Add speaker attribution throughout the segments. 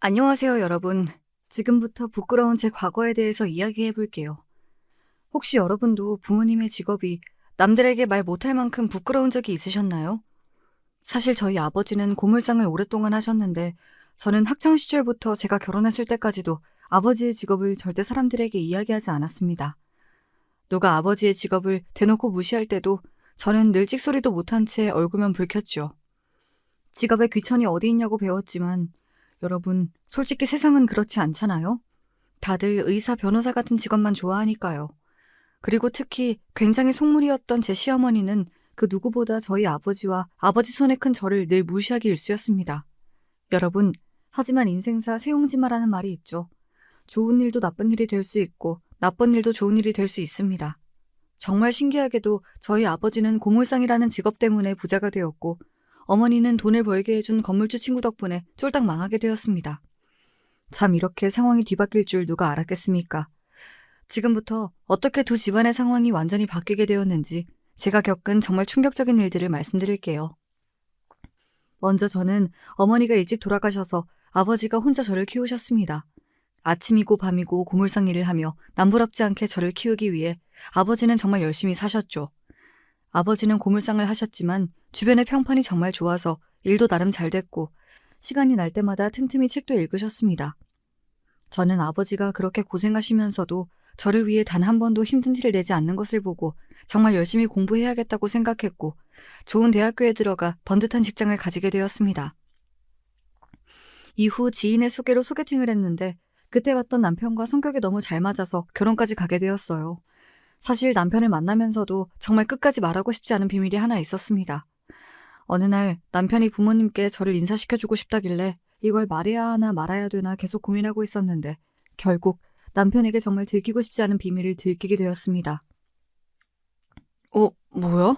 Speaker 1: 안녕하세요, 여러분. 지금부터 부끄러운 제 과거에 대해서 이야기해 볼게요. 혹시 여러분도 부모님의 직업이 남들에게 말 못할 만큼 부끄러운 적이 있으셨나요? 사실 저희 아버지는 고물상을 오랫동안 하셨는데 저는 학창 시절부터 제가 결혼했을 때까지도 아버지의 직업을 절대 사람들에게 이야기하지 않았습니다. 누가 아버지의 직업을 대놓고 무시할 때도 저는 늘 찍소리도 못한 채 얼굴만 붉혔죠. 직업에 귀천이 어디 있냐고 배웠지만 여러분, 솔직히 세상은 그렇지 않잖아요? 다들 의사, 변호사 같은 직업만 좋아하니까요. 그리고 특히 굉장히 속물이었던 제 시어머니는 그 누구보다 저희 아버지와 아버지 손에 큰 저를 늘 무시하기 일쑤였습니다. 여러분, 하지만 인생사 세용지마라는 말이 있죠. 좋은 일도 나쁜 일이 될 수 있고 나쁜 일도 좋은 일이 될 수 있습니다. 정말 신기하게도 저희 아버지는 고물상이라는 직업 때문에 부자가 되었고 어머니는 돈을 벌게 해준 건물주 친구 덕분에 쫄딱 망하게 되었습니다. 참 이렇게 상황이 뒤바뀔 줄 누가 알았겠습니까? 지금부터 어떻게 두 집안의 상황이 완전히 바뀌게 되었는지 제가 겪은 정말 충격적인 일들을 말씀드릴게요. 먼저 저는 어머니가 일찍 돌아가셔서 아버지가 혼자 저를 키우셨습니다. 아침이고 밤이고 고물상 일을 하며 남부럽지 않게 저를 키우기 위해 아버지는 정말 열심히 사셨죠. 아버지는 고물상을 하셨지만 주변의 평판이 정말 좋아서 일도 나름 잘 됐고 시간이 날 때마다 틈틈이 책도 읽으셨습니다. 저는 아버지가 그렇게 고생하시면서도 저를 위해 단 한 번도 힘든 티를 내지 않는 것을 보고 정말 열심히 공부해야겠다고 생각했고 좋은 대학교에 들어가 번듯한 직장을 가지게 되었습니다. 이후 지인의 소개로 소개팅을 했는데 그때 봤던 남편과 성격이 너무 잘 맞아서 결혼까지 가게 되었어요. 사실 남편을 만나면서도 정말 끝까지 말하고 싶지 않은 비밀이 하나 있었습니다. 어느 날 남편이 부모님께 저를 인사시켜주고 싶다길래 이걸 말해야 하나 말아야 되나 계속 고민하고 있었는데 결국 남편에게 정말 들키고 싶지 않은 비밀을 들키게 되었습니다. 뭐야?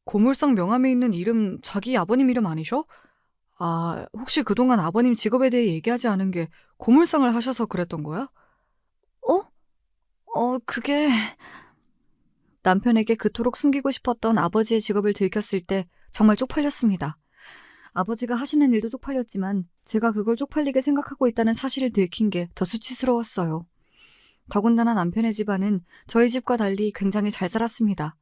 Speaker 1: 고물상 명함에 있는 이름 자기 아버님 이름 아니셔? 아, 혹시 그동안 아버님 직업에 대해 얘기하지 않은 게 고물상을 하셔서 그랬던 거야? 그게... 남편에게 그토록 숨기고 싶었던 아버지의 직업을 들켰을 때 정말 쪽팔렸습니다. 아버지가 하시는 일도 쪽팔렸지만 제가 그걸 쪽팔리게 생각하고 있다는 사실을 들킨 게 더 수치스러웠어요. 더군다나 남편의 집안은 저희 집과 달리 굉장히 잘 살았습니다.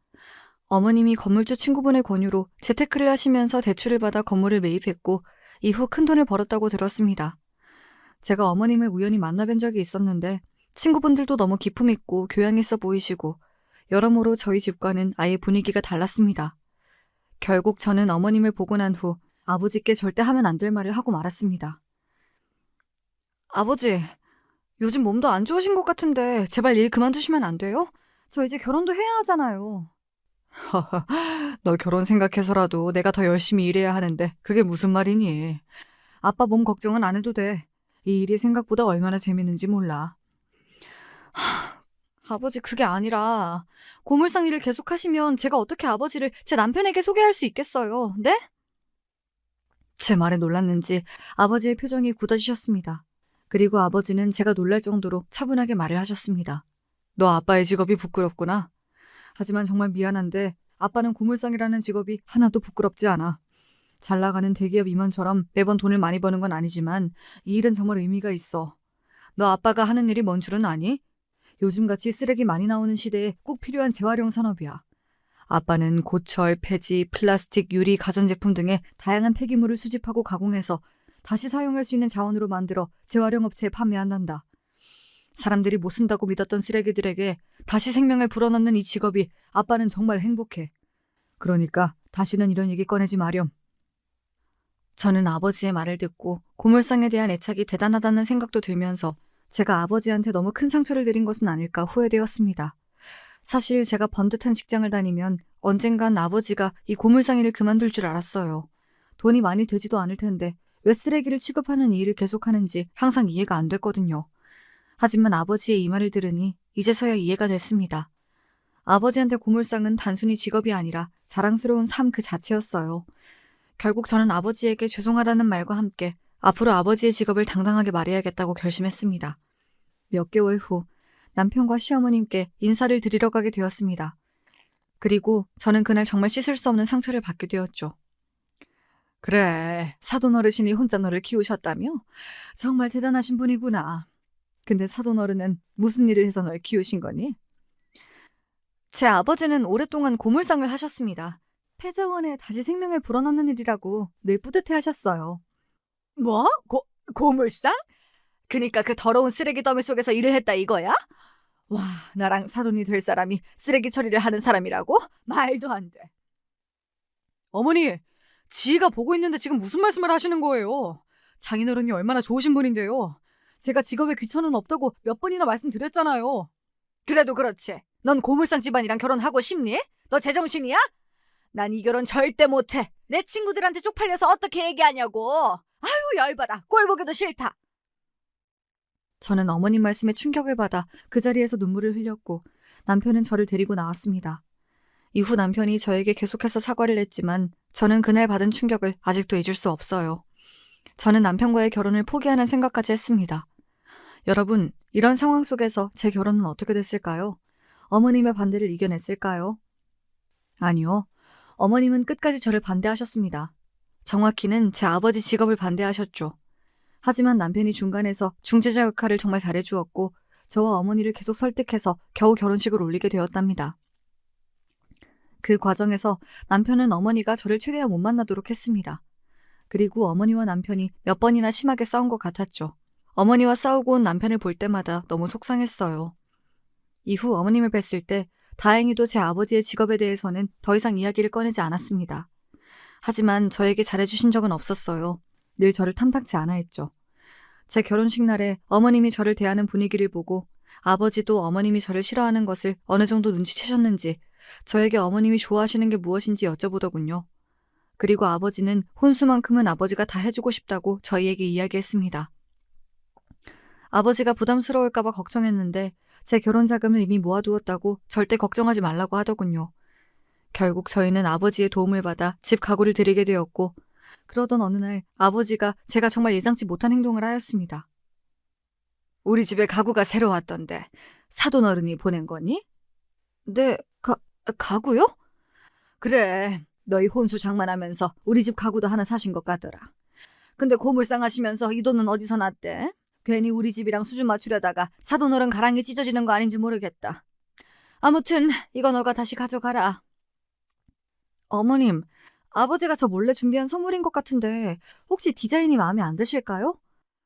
Speaker 1: 어머님이 건물주 친구분의 권유로 재테크를 하시면서 대출을 받아 건물을 매입했고 이후 큰돈을 벌었다고 들었습니다. 제가 어머님을 우연히 만나뵌 적이 있었는데 친구분들도 너무 기품 있고 교양 있어 보이시고 여러모로 저희 집과는 아예 분위기가 달랐습니다. 결국 저는 어머님을 보고 난 후 아버지께 절대 하면 안 될 말을 하고 말았습니다. 아버지, 요즘 몸도 안 좋으신 것 같은데 제발 일 그만두시면 안 돼요? 저 이제 결혼도 해야 하잖아요. 너 결혼 생각해서라도 내가 더 열심히 일해야 하는데 그게 무슨 말이니? 아빠 몸 걱정은 안 해도 돼. 이 일이 생각보다 얼마나 재밌는지 몰라. 아버지, 그게 아니라 고물상 일을 계속 하시면 제가 어떻게 아버지를 제 남편에게 소개할 수 있겠어요, 네? 제 말에 놀랐는지 아버지의 표정이 굳어지셨습니다. 그리고 아버지는 제가 놀랄 정도로 차분하게 말을 하셨습니다. 너 아빠의 직업이 부끄럽구나. 하지만 정말 미안한데 아빠는 고물상이라는 직업이 하나도 부끄럽지 않아. 잘 나가는 대기업 임원처럼 매번 돈을 많이 버는 건 아니지만 이 일은 정말 의미가 있어. 너 아빠가 하는 일이 뭔 줄은 아니? 요즘같이 쓰레기 많이 나오는 시대에 꼭 필요한 재활용 산업이야. 아빠는 고철, 폐지, 플라스틱, 유리, 가전제품 등의 다양한 폐기물을 수집하고 가공해서 다시 사용할 수 있는 자원으로 만들어 재활용 업체에 판매한단다. 사람들이 못 쓴다고 믿었던 쓰레기들에게 다시 생명을 불어넣는 이 직업이 아빠는 정말 행복해. 그러니까 다시는 이런 얘기 꺼내지 마렴. 저는 아버지의 말을 듣고 고물상에 대한 애착이 대단하다는 생각도 들면서 제가 아버지한테 너무 큰 상처를 드린 것은 아닐까 후회되었습니다. 사실 제가 번듯한 직장을 다니면 언젠간 아버지가 이 고물상 일을 그만둘 줄 알았어요. 돈이 많이 되지도 않을 텐데 왜 쓰레기를 취급하는 이 일을 계속하는지 항상 이해가 안 됐거든요. 하지만 아버지의 이 말을 들으니 이제서야 이해가 됐습니다. 아버지한테 고물상은 단순히 직업이 아니라 자랑스러운 삶 그 자체였어요. 결국 저는 아버지에게 죄송하다는 말과 함께 앞으로 아버지의 직업을 당당하게 말해야겠다고 결심했습니다. 몇 개월 후 남편과 시어머님께 인사를 드리러 가게 되었습니다. 그리고 저는 그날 정말 씻을 수 없는 상처를 받게 되었죠. 그래, 사돈 어르신이 혼자 너를 키우셨다며? 정말 대단하신 분이구나. 근데 사돈 어른은 무슨 일을 해서 널 키우신 거니? 제 아버지는 오랫동안 고물상을 하셨습니다. 폐자원에 다시 생명을 불어넣는 일이라고 늘 뿌듯해 하셨어요. 뭐? 고물상? 그니까 그 더러운 쓰레기 더미 속에서 일을 했다 이거야? 와, 나랑 사돈이 될 사람이 쓰레기 처리를 하는 사람이라고? 말도 안 돼. 어머니, 지가 보고 있는데 지금 무슨 말씀을 하시는 거예요? 장인어른이 얼마나 좋으신 분인데요. 제가 직업에 귀천은 없다고 몇 번이나 말씀드렸잖아요. 그래도 그렇지. 넌 고물상 집안이랑 결혼하고 싶니? 너 제정신이야? 난 이 결혼 절대 못해. 내 친구들한테 쪽팔려서 어떻게 얘기하냐고. 아유, 열받아. 꼴 보기도 싫다. 저는 어머님 말씀에 충격을 받아 그 자리에서 눈물을 흘렸고 남편은 저를 데리고 나왔습니다. 이후 남편이 저에게 계속해서 사과를 했지만 저는 그날 받은 충격을 아직도 잊을 수 없어요. 저는 남편과의 결혼을 포기하는 생각까지 했습니다. 여러분, 이런 상황 속에서 제 결혼은 어떻게 됐을까요? 어머님의 반대를 이겨냈을까요? 아니요. 어머님은 끝까지 저를 반대하셨습니다. 정확히는 제 아버지 직업을 반대하셨죠. 하지만 남편이 중간에서 중재자 역할을 정말 잘해주었고 저와 어머니를 계속 설득해서 겨우 결혼식을 올리게 되었답니다. 그 과정에서 남편은 어머니가 저를 최대한 못 만나도록 했습니다. 그리고 어머니와 남편이 몇 번이나 심하게 싸운 것 같았죠. 어머니와 싸우고 온 남편을 볼 때마다 너무 속상했어요. 이후 어머님을 뵀을 때 다행히도 제 아버지의 직업에 대해서는 더 이상 이야기를 꺼내지 않았습니다. 하지만 저에게 잘해주신 적은 없었어요. 늘 저를 탐탁지 않아 했죠. 제 결혼식 날에 어머님이 저를 대하는 분위기를 보고 아버지도 어머님이 저를 싫어하는 것을 어느 정도 눈치채셨는지 저에게 어머님이 좋아하시는 게 무엇인지 여쭤보더군요. 그리고 아버지는 혼수만큼은 아버지가 다 해주고 싶다고 저희에게 이야기했습니다. 아버지가 부담스러울까봐 걱정했는데 제 결혼 자금을 이미 모아두었다고 절대 걱정하지 말라고 하더군요. 결국 저희는 아버지의 도움을 받아 집 가구를 드리게 되었고 그러던 어느 날 아버지가 제가 정말 예상치 못한 행동을 하였습니다. 우리 집에 가구가 새로 왔던데 사돈 어른이 보낸 거니? 네, 가구요? 그래, 너희 혼수 장만하면서 우리 집 가구도 하나 사신 것 같더라. 근데 고물상 하시면서 이 돈은 어디서 났대? 괜히 우리 집이랑 수준 맞추려다가 사돈 어른 가랑이 찢어지는 거 아닌지 모르겠다. 아무튼 이거 너가 다시 가져가라. 어머님, 아버지가 저 몰래 준비한 선물인 것 같은데 혹시 디자인이 마음에 안 드실까요?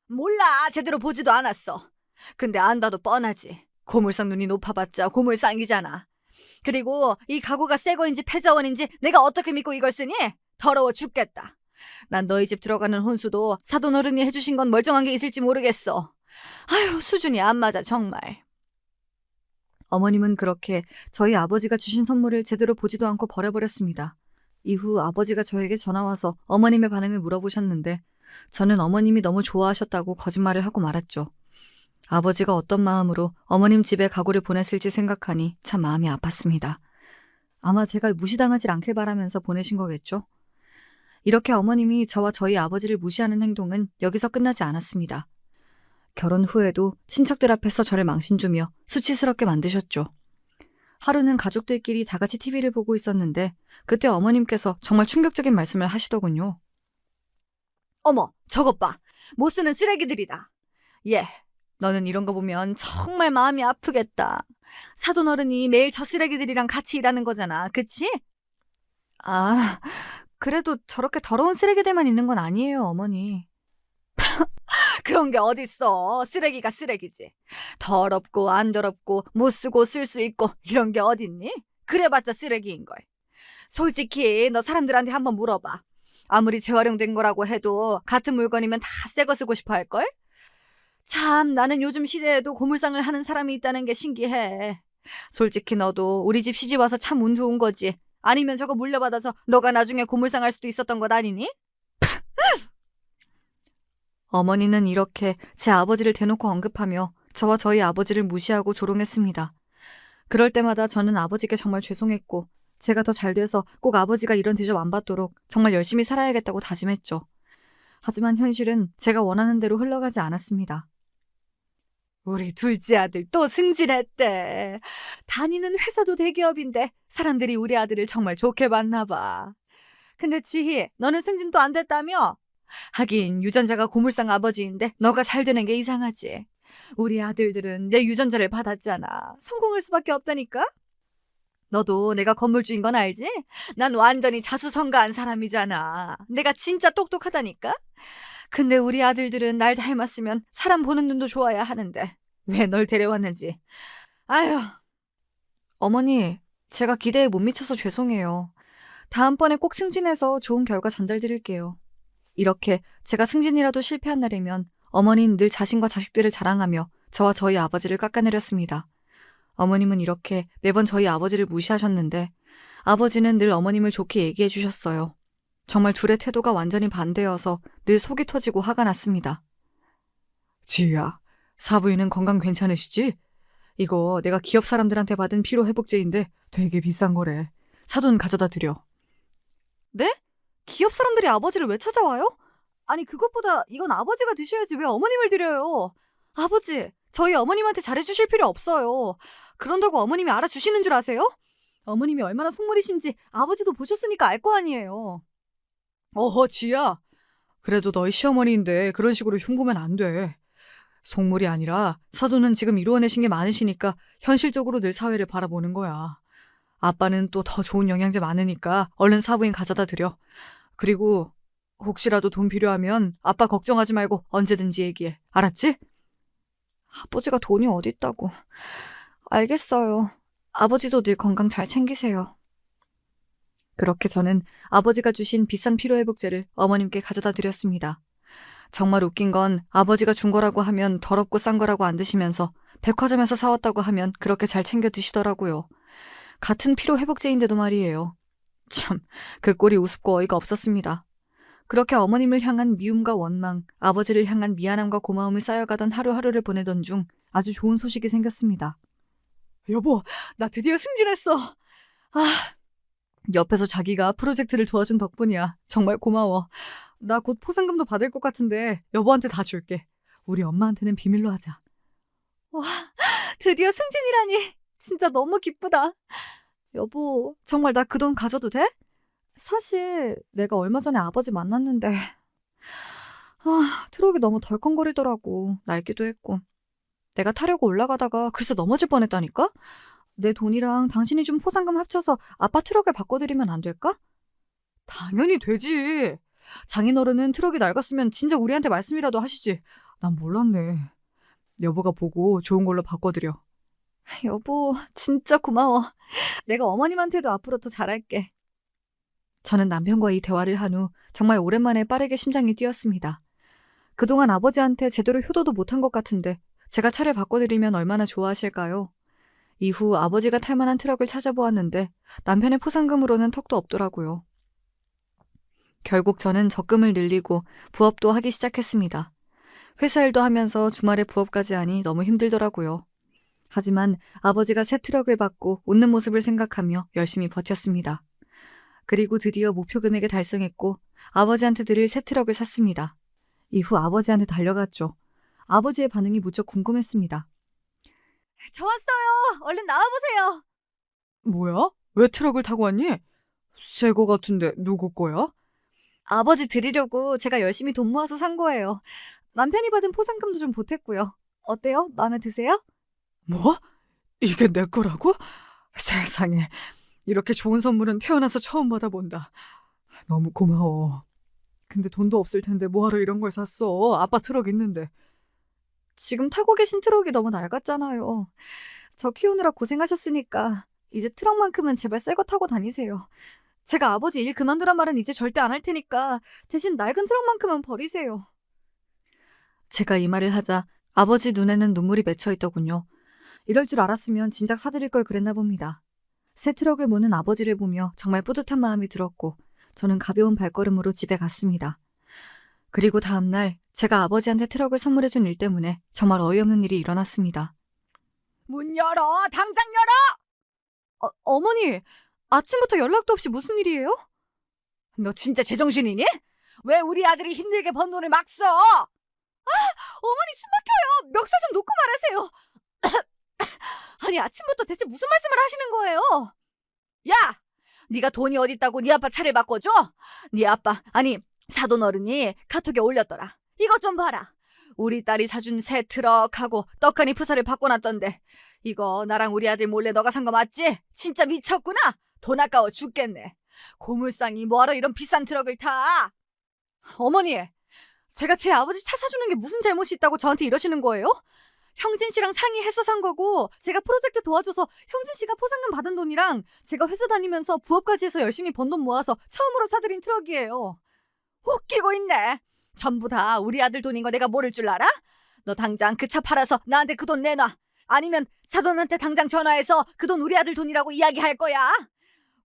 Speaker 1: 몰라, 제대로 보지도 않았어. 근데 안 봐도 뻔하지. 고물상 눈이 높아봤자 고물상이잖아. 그리고 이 가구가 새 거인지 폐자원인지 내가 어떻게 믿고 이걸 쓰니? 더러워 죽겠다. 난 너희 집 들어가는 혼수도 사돈 어른이 해주신 건 멀쩡한 게 있을지 모르겠어. 아유, 수준이 안 맞아 정말. 어머님은 그렇게 저희 아버지가 주신 선물을 제대로 보지도 않고 버려버렸습니다. 이후 아버지가 저에게 전화와서 어머님의 반응을 물어보셨는데 저는 어머님이 너무 좋아하셨다고 거짓말을 하고 말았죠. 아버지가 어떤 마음으로 어머님 집에 가구를 보냈을지 생각하니 참 마음이 아팠습니다. 아마 제가 무시당하지 않길 바라면서 보내신 거겠죠? 이렇게 어머님이 저와 저희 아버지를 무시하는 행동은 여기서 끝나지 않았습니다. 결혼 후에도 친척들 앞에서 저를 망신주며 수치스럽게 만드셨죠. 하루는 가족들끼리 다 같이 TV를 보고 있었는데 그때 어머님께서 정말 충격적인 말씀을 하시더군요. 어머, 저것 봐. 못 쓰는 쓰레기들이다. 예, 너는 이런 거 보면 정말 마음이 아프겠다. 사돈 어른이 매일 저 쓰레기들이랑 같이 일하는 거잖아, 그치? 아, 그래도 저렇게 더러운 쓰레기들만 있는 건 아니에요, 어머니. 그런 게 어딨어. 쓰레기가 쓰레기지. 더럽고 안 더럽고 못 쓰고 쓸 수 있고 이런 게 어딨니? 그래봤자 쓰레기인걸. 솔직히 너 사람들한테 한번 물어봐. 아무리 재활용된 거라고 해도 같은 물건이면 다 새 거 쓰고 싶어 할걸? 참, 나는 요즘 시대에도 고물상을 하는 사람이 있다는 게 신기해. 솔직히 너도 우리 집 시집 와서 참 운 좋은 거지. 아니면 저거 물려받아서 너가 나중에 고물상 할 수도 있었던 것 아니니? 어머니는 이렇게 제 아버지를 대놓고 언급하며 저와 저희 아버지를 무시하고 조롱했습니다. 그럴 때마다 저는 아버지께 정말 죄송했고 제가 더 잘 돼서 꼭 아버지가 이런 대접 안 받도록 정말 열심히 살아야겠다고 다짐했죠. 하지만 현실은 제가 원하는 대로 흘러가지 않았습니다. 우리 둘째 아들 또 승진했대. 다니는 회사도 대기업인데 사람들이 우리 아들을 정말 좋게 봤나 봐. 근데 지희, 너는 승진도 안 됐다며? 하긴 유전자가 고물상 아버지인데 너가 잘 되는 게 이상하지. 우리 아들들은 내 유전자를 받았잖아. 성공할 수밖에 없다니까? 너도 내가 건물주인 건 알지? 난 완전히 자수성가한 사람이잖아. 내가 진짜 똑똑하다니까? 근데 우리 아들들은 날 닮았으면 사람 보는 눈도 좋아야 하는데 왜 널 데려왔는지. 아휴. 어머니, 제가 기대에 못 미쳐서 죄송해요. 다음번에 꼭 승진해서 좋은 결과 전달드릴게요. 이렇게 제가 승진이라도 실패한 날이면 어머니는 늘 자신과 자식들을 자랑하며 저와 저희 아버지를 깎아내렸습니다. 어머님은 이렇게 매번 저희 아버지를 무시하셨는데 아버지는 늘 어머님을 좋게 얘기해 주셨어요. 정말 둘의 태도가 완전히 반대여서 늘 속이 터지고 화가 났습니다. 지희야, 사부인은 건강 괜찮으시지? 이거 내가 기업 사람들한테 받은 피로회복제인데 되게 비싼 거래. 사돈 가져다 드려. 네? 기업 사람들이 아버지를 왜 찾아와요? 아니 그것보다 이건 아버지가 드셔야지 왜 어머님을 드려요? 아버지, 저희 어머님한테 잘해주실 필요 없어요. 그런다고 어머님이 알아주시는 줄 아세요? 어머님이 얼마나 속물이신지 아버지도 보셨으니까 알 거 아니에요. 어허, 지야. 그래도 너희 시어머니인데 그런 식으로 흉보면 안 돼. 속물이 아니라 사돈은 지금 이루어내신 게 많으시니까 현실적으로 늘 사회를 바라보는 거야. 아빠는 또 더 좋은 영양제 많으니까 얼른 사부인 가져다 드려. 그리고 혹시라도 돈 필요하면 아빠 걱정하지 말고 언제든지 얘기해. 알았지? 아버지가 돈이 어딨다고. 알겠어요. 아버지도 늘 건강 잘 챙기세요. 그렇게 저는 아버지가 주신 비싼 피로회복제를 어머님께 가져다 드렸습니다. 정말 웃긴 건 아버지가 준 거라고 하면 더럽고 싼 거라고 안 드시면서 백화점에서 사왔다고 하면 그렇게 잘 챙겨 드시더라고요. 같은 피로회복제인데도 말이에요. 참, 그 꼴이 우습고 어이가 없었습니다. 그렇게 어머님을 향한 미움과 원망, 아버지를 향한 미안함과 고마움이 쌓여가던 하루하루를 보내던 중 아주 좋은 소식이 생겼습니다. 여보, 나 드디어 승진했어. 아, 옆에서 자기가 프로젝트를 도와준 덕분이야. 정말 고마워. 나 곧 포상금도 받을 것 같은데 여보한테 다 줄게. 우리 엄마한테는 비밀로 하자. 와, 드디어 승진이라니. 진짜 너무 기쁘다. 여보, 정말 나 그 돈 가져도 돼? 사실 내가 얼마 전에 아버지 만났는데 트럭이 너무 덜컹거리더라고. 낡기도 했고. 내가 타려고 올라가다가 글쎄 넘어질 뻔했다니까? 내 돈이랑 당신이 준 포상금 합쳐서 아빠 트럭을 바꿔드리면 안 될까? 당연히 되지. 장인어른은 트럭이 낡았으면 진작 우리한테 말씀이라도 하시지. 난 몰랐네. 여보가 보고 좋은 걸로 바꿔드려. 여보, 진짜 고마워. 내가 어머님한테도 앞으로 더 잘할게. 저는 남편과 이 대화를 한 후 정말 오랜만에 빠르게 심장이 뛰었습니다. 그동안 아버지한테 제대로 효도도 못한 것 같은데 제가 차를 바꿔드리면 얼마나 좋아하실까요? 이후 아버지가 탈 만한 트럭을 찾아보았는데 남편의 포상금으로는 턱도 없더라고요. 결국 저는 적금을 늘리고 부업도 하기 시작했습니다. 회사 일도 하면서 주말에 부업까지 하니 너무 힘들더라고요. 하지만 아버지가 새 트럭을 받고 웃는 모습을 생각하며 열심히 버텼습니다. 그리고 드디어 목표 금액을 달성했고 아버지한테 드릴 새 트럭을 샀습니다. 이후 아버지한테 달려갔죠. 아버지의 반응이 무척 궁금했습니다. 저 왔어요. 얼른 나와보세요. 뭐야? 왜 트럭을 타고 왔니? 새 거 같은데 누구 거야? 아버지 드리려고 제가 열심히 돈 모아서 산 거예요. 남편이 받은 포상금도 좀 보탰고요. 어때요? 마음에 드세요? 뭐? 이게 내 거라고? 세상에. 이렇게 좋은 선물은 태어나서 처음 받아본다. 너무 고마워. 근데 돈도 없을 텐데 뭐하러 이런 걸 샀어? 아빠 트럭 있는데. 지금 타고 계신 트럭이 너무 낡았잖아요. 저 키우느라 고생하셨으니까 이제 트럭만큼은 제발 새 거 타고 다니세요. 제가 아버지 일 그만두란 말은 이제 절대 안 할 테니까 대신 낡은 트럭만큼은 버리세요. 제가 이 말을 하자 아버지 눈에는 눈물이 맺혀 있더군요. 이럴 줄 알았으면 진작 사드릴 걸 그랬나 봅니다. 새 트럭을 모는 아버지를 보며 정말 뿌듯한 마음이 들었고 저는 가벼운 발걸음으로 집에 갔습니다. 그리고 다음 날 제가 아버지한테 트럭을 선물해준 일 때문에 정말 어이없는 일이 일어났습니다. 문 열어! 당장 열어! 어머니! 아침부터 연락도 없이 무슨 일이에요? 너 진짜 제정신이니? 왜 우리 아들이 힘들게 번 돈을 막 써? 어머니 숨 막혀요. 멱살 좀 놓고 말하세요. 아니 아침부터 대체 무슨 말씀을 하시는 거예요? 야! 네가 돈이 어딨다고 네 아빠 차를 바꿔줘? 네 아빠, 아니 사돈 어른이 카톡에 올렸더라. 이것 좀 봐라. 우리 딸이 사준 새 트럭하고 떡하니 프사를 바꿔놨던데 이거 나랑 우리 아들 몰래 너가 산 거 맞지? 진짜 미쳤구나. 돈 아까워 죽겠네. 고물상이 뭐하러 이런 비싼 트럭을 타? 어머니, 제가 제 아버지 차 사주는 게 무슨 잘못이 있다고 저한테 이러시는 거예요? 형진 씨랑 상의해서 산 거고 제가 프로젝트 도와줘서 형진 씨가 포상금 받은 돈이랑 제가 회사 다니면서 부업까지 해서 열심히 번 돈 모아서 처음으로 사들인 트럭이에요. 웃기고 있네. 전부 다 우리 아들 돈인 거 내가 모를 줄 알아? 너 당장 그 차 팔아서 나한테 그 돈 내놔. 아니면 사돈한테 당장 전화해서 그 돈 우리 아들 돈이라고 이야기할 거야.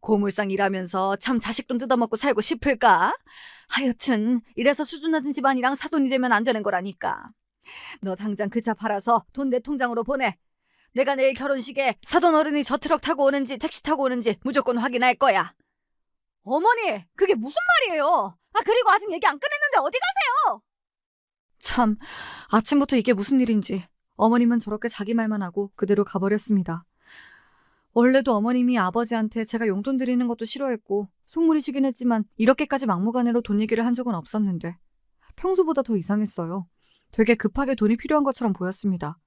Speaker 1: 고물상 일하면서 참 자식 돈 뜯어먹고 살고 싶을까? 하여튼 이래서 수준 낮은 집안이랑 사돈이 되면 안 되는 거라니까. 너 당장 그 차 팔아서 돈 내 통장으로 보내. 내가 내일 결혼식에 사돈 어른이 저 트럭 타고 오는지 택시 타고 오는지 무조건 확인할 거야. 어머니, 그게 무슨 말이에요? 그리고 아직 얘기 안 끝냈는데 어디 가세요? 참, 아침부터 이게 무슨 일인지. 어머님은 저렇게 자기 말만 하고 그대로 가버렸습니다. 원래도 어머님이 아버지한테 제가 용돈 드리는 것도 싫어했고 속물이시긴 했지만 이렇게까지 막무가내로 돈 얘기를 한 적은 없었는데 평소보다 더 이상했어요. 되게 급하게 돈이 필요한 것처럼 보였습니다.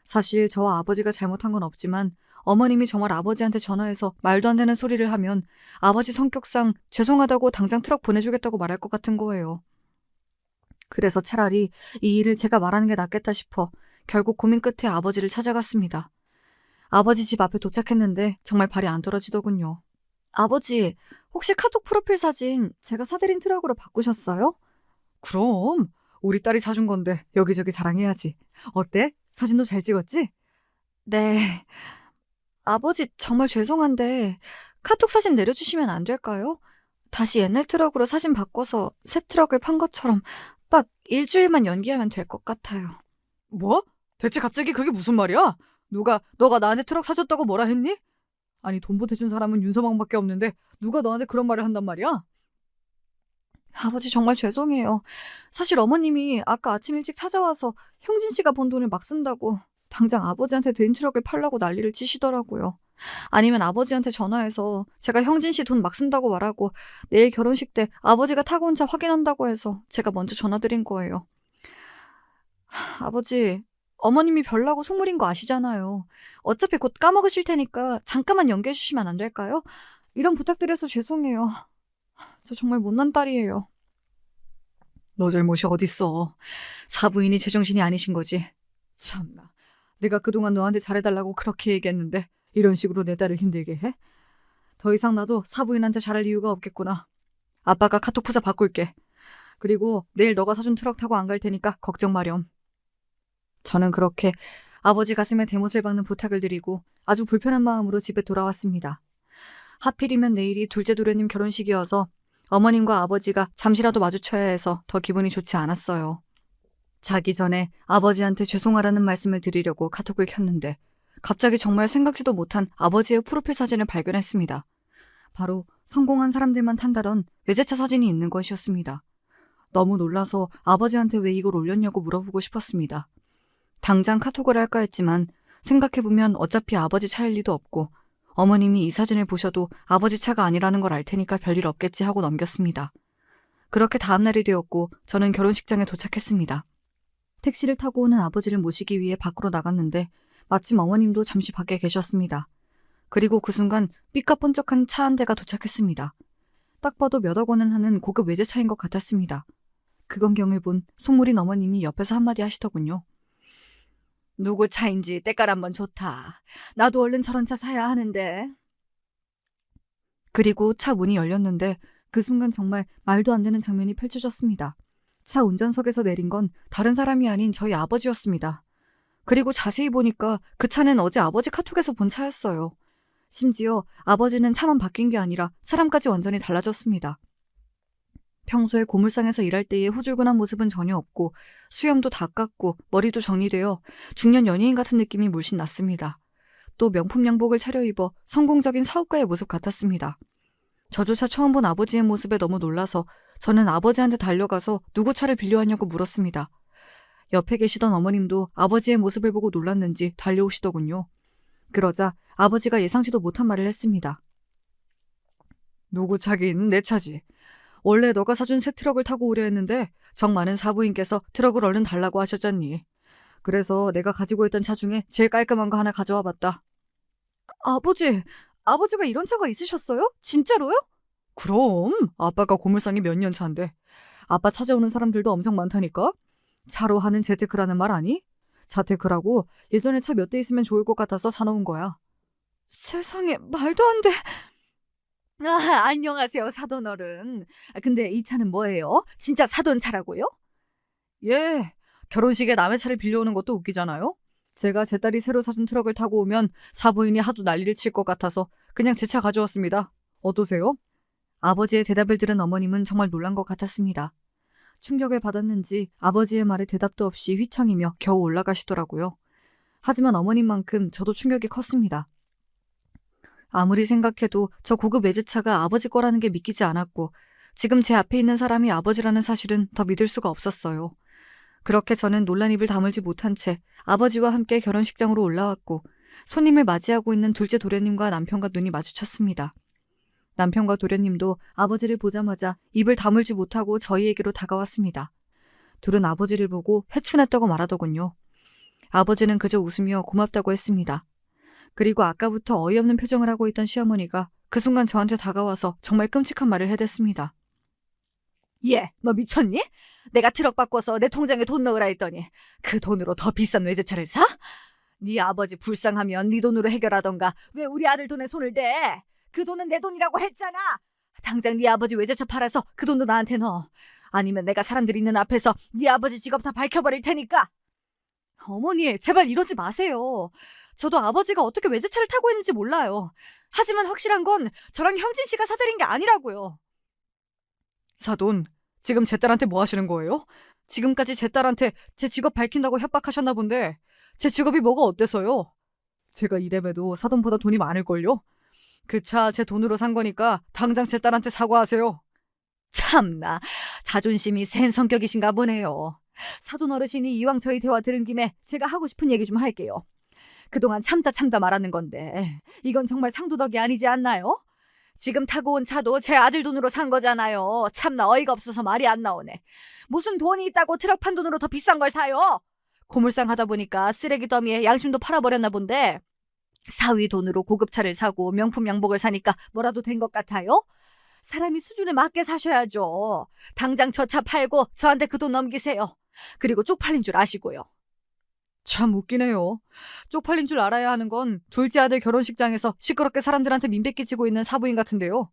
Speaker 1: 사실 저와 아버지가 잘못한 건 없지만 어머님이 정말 아버지한테 전화해서 말도 안 되는 소리를 하면 아버지 성격상 죄송하다고 당장 트럭 보내주겠다고 말할 것 같은 거예요. 그래서 차라리 이 일을 제가 말하는 게 낫겠다 싶어 결국 고민 끝에 아버지를 찾아갔습니다. 아버지 집 앞에 도착했는데 정말 발이 안 떨어지더군요. 아버지, 혹시 카톡 프로필 사진 제가 사드린 트럭으로 바꾸셨어요? 그럼 우리 딸이 사준 건데 여기저기 자랑해야지. 어때? 사진도 잘 찍었지? 네. 아버지 정말 죄송한데 카톡 사진 내려주시면 안 될까요? 다시 옛날 트럭으로 사진 바꿔서 새 트럭을 판 것처럼 딱 일주일만 연기하면 될 것 같아요. 뭐? 대체 갑자기 그게 무슨 말이야? 너가 나한테 트럭 사줬다고 뭐라 했니? 아니 돈 보태준 사람은 윤서방밖에 없는데 누가 너한테 그런 말을 한단 말이야? 아버지 정말 죄송해요. 사실 어머님이 아까 아침 일찍 찾아와서 형진 씨가 번 돈을 막 쓴다고 당장 아버지한테 드린 트럭을 팔라고 난리를 치시더라고요. 아니면 아버지한테 전화해서 제가 형진 씨 돈 막 쓴다고 말하고 내일 결혼식 때 아버지가 타고 온 차 확인한다고 해서 제가 먼저 전화드린 거예요. 아버지, 어머님이 별나고 속물인 거 아시잖아요. 어차피 곧 까먹으실 테니까 잠깐만 연기해 주시면 안 될까요? 이런 부탁드려서 죄송해요. 저 정말 못난 딸이에요. 너 잘못이 어딨어. 사부인이 제정신이 아니신 거지. 참나. 내가 그동안 너한테 잘해달라고 그렇게 얘기했는데 이런 식으로 내 딸을 힘들게 해? 더 이상 나도 사부인한테 잘할 이유가 없겠구나. 아빠가 카톡 프사 바꿀게. 그리고 내일 너가 사준 트럭 타고 안 갈 테니까 걱정 마렴. 저는 그렇게 아버지 가슴에 대못을 박는 부탁을 드리고 아주 불편한 마음으로 집에 돌아왔습니다. 하필이면 내일이 둘째 도련님 결혼식이어서 어머님과 아버지가 잠시라도 마주쳐야 해서 더 기분이 좋지 않았어요. 자기 전에 아버지한테 죄송하다는 말씀을 드리려고 카톡을 켰는데 갑자기 정말 생각지도 못한 아버지의 프로필 사진을 발견했습니다. 바로 성공한 사람들만 탄다던 외제차 사진이 있는 것이었습니다. 너무 놀라서 아버지한테 왜 이걸 올렸냐고 물어보고 싶었습니다. 당장 카톡을 할까 했지만 생각해보면 어차피 아버지 차일 리도 없고 어머님이 이 사진을 보셔도 아버지 차가 아니라는 걸 알 테니까 별일 없겠지 하고 넘겼습니다. 그렇게 다음날이 되었고 저는 결혼식장에 도착했습니다. 택시를 타고 오는 아버지를 모시기 위해 밖으로 나갔는데 마침 어머님도 잠시 밖에 계셨습니다. 그리고 그 순간 삐까뻔쩍한 차 한 대가 도착했습니다. 딱 봐도 몇 억 원은 하는 고급 외제차인 것 같았습니다. 그 광경을 본 속물인 어머님이 옆에서 한마디 하시더군요. 누구 차인지 때깔 한번 좋다. 나도 얼른 저런 차 사야 하는데. 그리고 차 문이 열렸는데 그 순간 정말 말도 안 되는 장면이 펼쳐졌습니다. 차 운전석에서 내린 건 다른 사람이 아닌 저희 아버지였습니다. 그리고 자세히 보니까 그 차는 어제 아버지 카톡에서 본 차였어요. 심지어 아버지는 차만 바뀐 게 아니라 사람까지 완전히 달라졌습니다. 평소에 고물상에서 일할 때의 후줄근한 모습은 전혀 없고 수염도 다 깎고 머리도 정리되어 중년 연예인 같은 느낌이 물씬 났습니다. 또 명품 양복을 차려입어 성공적인 사업가의 모습 같았습니다. 저조차 처음 본 아버지의 모습에 너무 놀라서 저는 아버지한테 달려가서 누구 차를 빌려왔냐고 물었습니다. 옆에 계시던 어머님도 아버지의 모습을 보고 놀랐는지 달려오시더군요. 그러자 아버지가 예상치도 못한 말을 했습니다. 누구 차긴 내 차지. 원래 너가 사준 새 트럭을 타고 오려 했는데 정 많은 사부인께서 트럭을 얼른 달라고 하셨잖니. 그래서 내가 가지고 있던 차 중에 제일 깔끔한 거 하나 가져와 봤다. 아버지가 이런 차가 있으셨어요? 진짜로요? 그럼 아빠가 고물상이 몇 년 차인데. 아빠 찾아오는 사람들도 엄청 많다니까. 차로 하는 재테크라는 말 아니? 자테크라고 예전에 차 몇 대 있으면 좋을 것 같아서 사놓은 거야. 세상에, 말도 안 돼. 안녕하세요, 사돈어른. 근데 이 차는 뭐예요? 진짜 사돈 차라고요? 예, 결혼식에 남의 차를 빌려오는 것도 웃기잖아요. 제가 제 딸이 새로 사준 트럭을 타고 오면 사부인이 하도 난리를 칠 것 같아서 그냥 제 차 가져왔습니다. 어떠세요? 아버지의 대답을 들은 어머님은 정말 놀란 것 같았습니다. 충격을 받았는지 아버지의 말에 대답도 없이 휘청이며 겨우 올라가시더라고요. 하지만 어머님만큼 저도 충격이 컸습니다. 아무리 생각해도 저 고급 외제차가 아버지 거라는 게 믿기지 않았고 지금 제 앞에 있는 사람이 아버지라는 사실은 더 믿을 수가 없었어요. 그렇게 저는 놀란 입을 다물지 못한 채 아버지와 함께 결혼식장으로 올라왔고 손님을 맞이하고 있는 둘째 도련님과 남편과 눈이 마주쳤습니다. 남편과 도련님도 아버지를 보자마자 입을 다물지 못하고 저희에게로 다가왔습니다. 둘은 아버지를 보고 회춘했다고 말하더군요. 아버지는 그저 웃으며 고맙다고 했습니다. 그리고 아까부터 어이없는 표정을 하고 있던 시어머니가 그 순간 저한테 다가와서 정말 끔찍한 말을 해댔습니다. 얘, 너 미쳤니? 내가 트럭 바꿔서 내 통장에 돈 넣으라 했더니 그 돈으로 더 비싼 외제차를 사? 네 아버지 불쌍하면 네 돈으로 해결하던가 왜 우리 아들 돈에 손을 대? 그 돈은 내 돈이라고 했잖아. 당장 네 아버지 외제차 팔아서 그 돈도 나한테 넣어. 아니면 내가 사람들 있는 앞에서 네 아버지 직업 다 밝혀버릴 테니까. 어머니, 제발 이러지 마세요. 저도 아버지가 어떻게 외제차를 타고 있는지 몰라요. 하지만 확실한 건 저랑 형진 씨가 사드린 게 아니라고요. 사돈, 지금 제 딸한테 뭐 하시는 거예요? 지금까지 제 딸한테 제 직업 밝힌다고 협박하셨나 본데 제 직업이 뭐가 어때서요? 제가 이래봬도 사돈보다 돈이 많을걸요? 그 차 제 돈으로 산 거니까 당장 제 딸한테 사과하세요. 참나, 자존심이 센 성격이신가 보네요. 사돈 어르신이 이왕 저희 대화 들은 김에 제가 하고 싶은 얘기 좀 할게요. 그동안 참다 말하는 건데 이건 정말 상도덕이 아니지 않나요? 지금 타고 온 차도 제 아들 돈으로 산 거잖아요. 참나 어이가 없어서 말이 안 나오네. 무슨 돈이 있다고 트럭 판 돈으로 더 비싼 걸 사요? 고물상 하다 보니까 쓰레기 더미에 양심도 팔아버렸나 본데 사위 돈으로 고급차를 사고 명품 양복을 사니까 뭐라도 된 것 같아요? 사람이 수준에 맞게 사셔야죠. 당장 저 차 팔고 저한테 그 돈 넘기세요. 그리고 쪽팔린 줄 아시고요. 참 웃기네요. 쪽팔린 줄 알아야 하는 건 둘째 아들 결혼식장에서 시끄럽게 사람들한테 민폐 끼치고 있는 사부인 같은데요.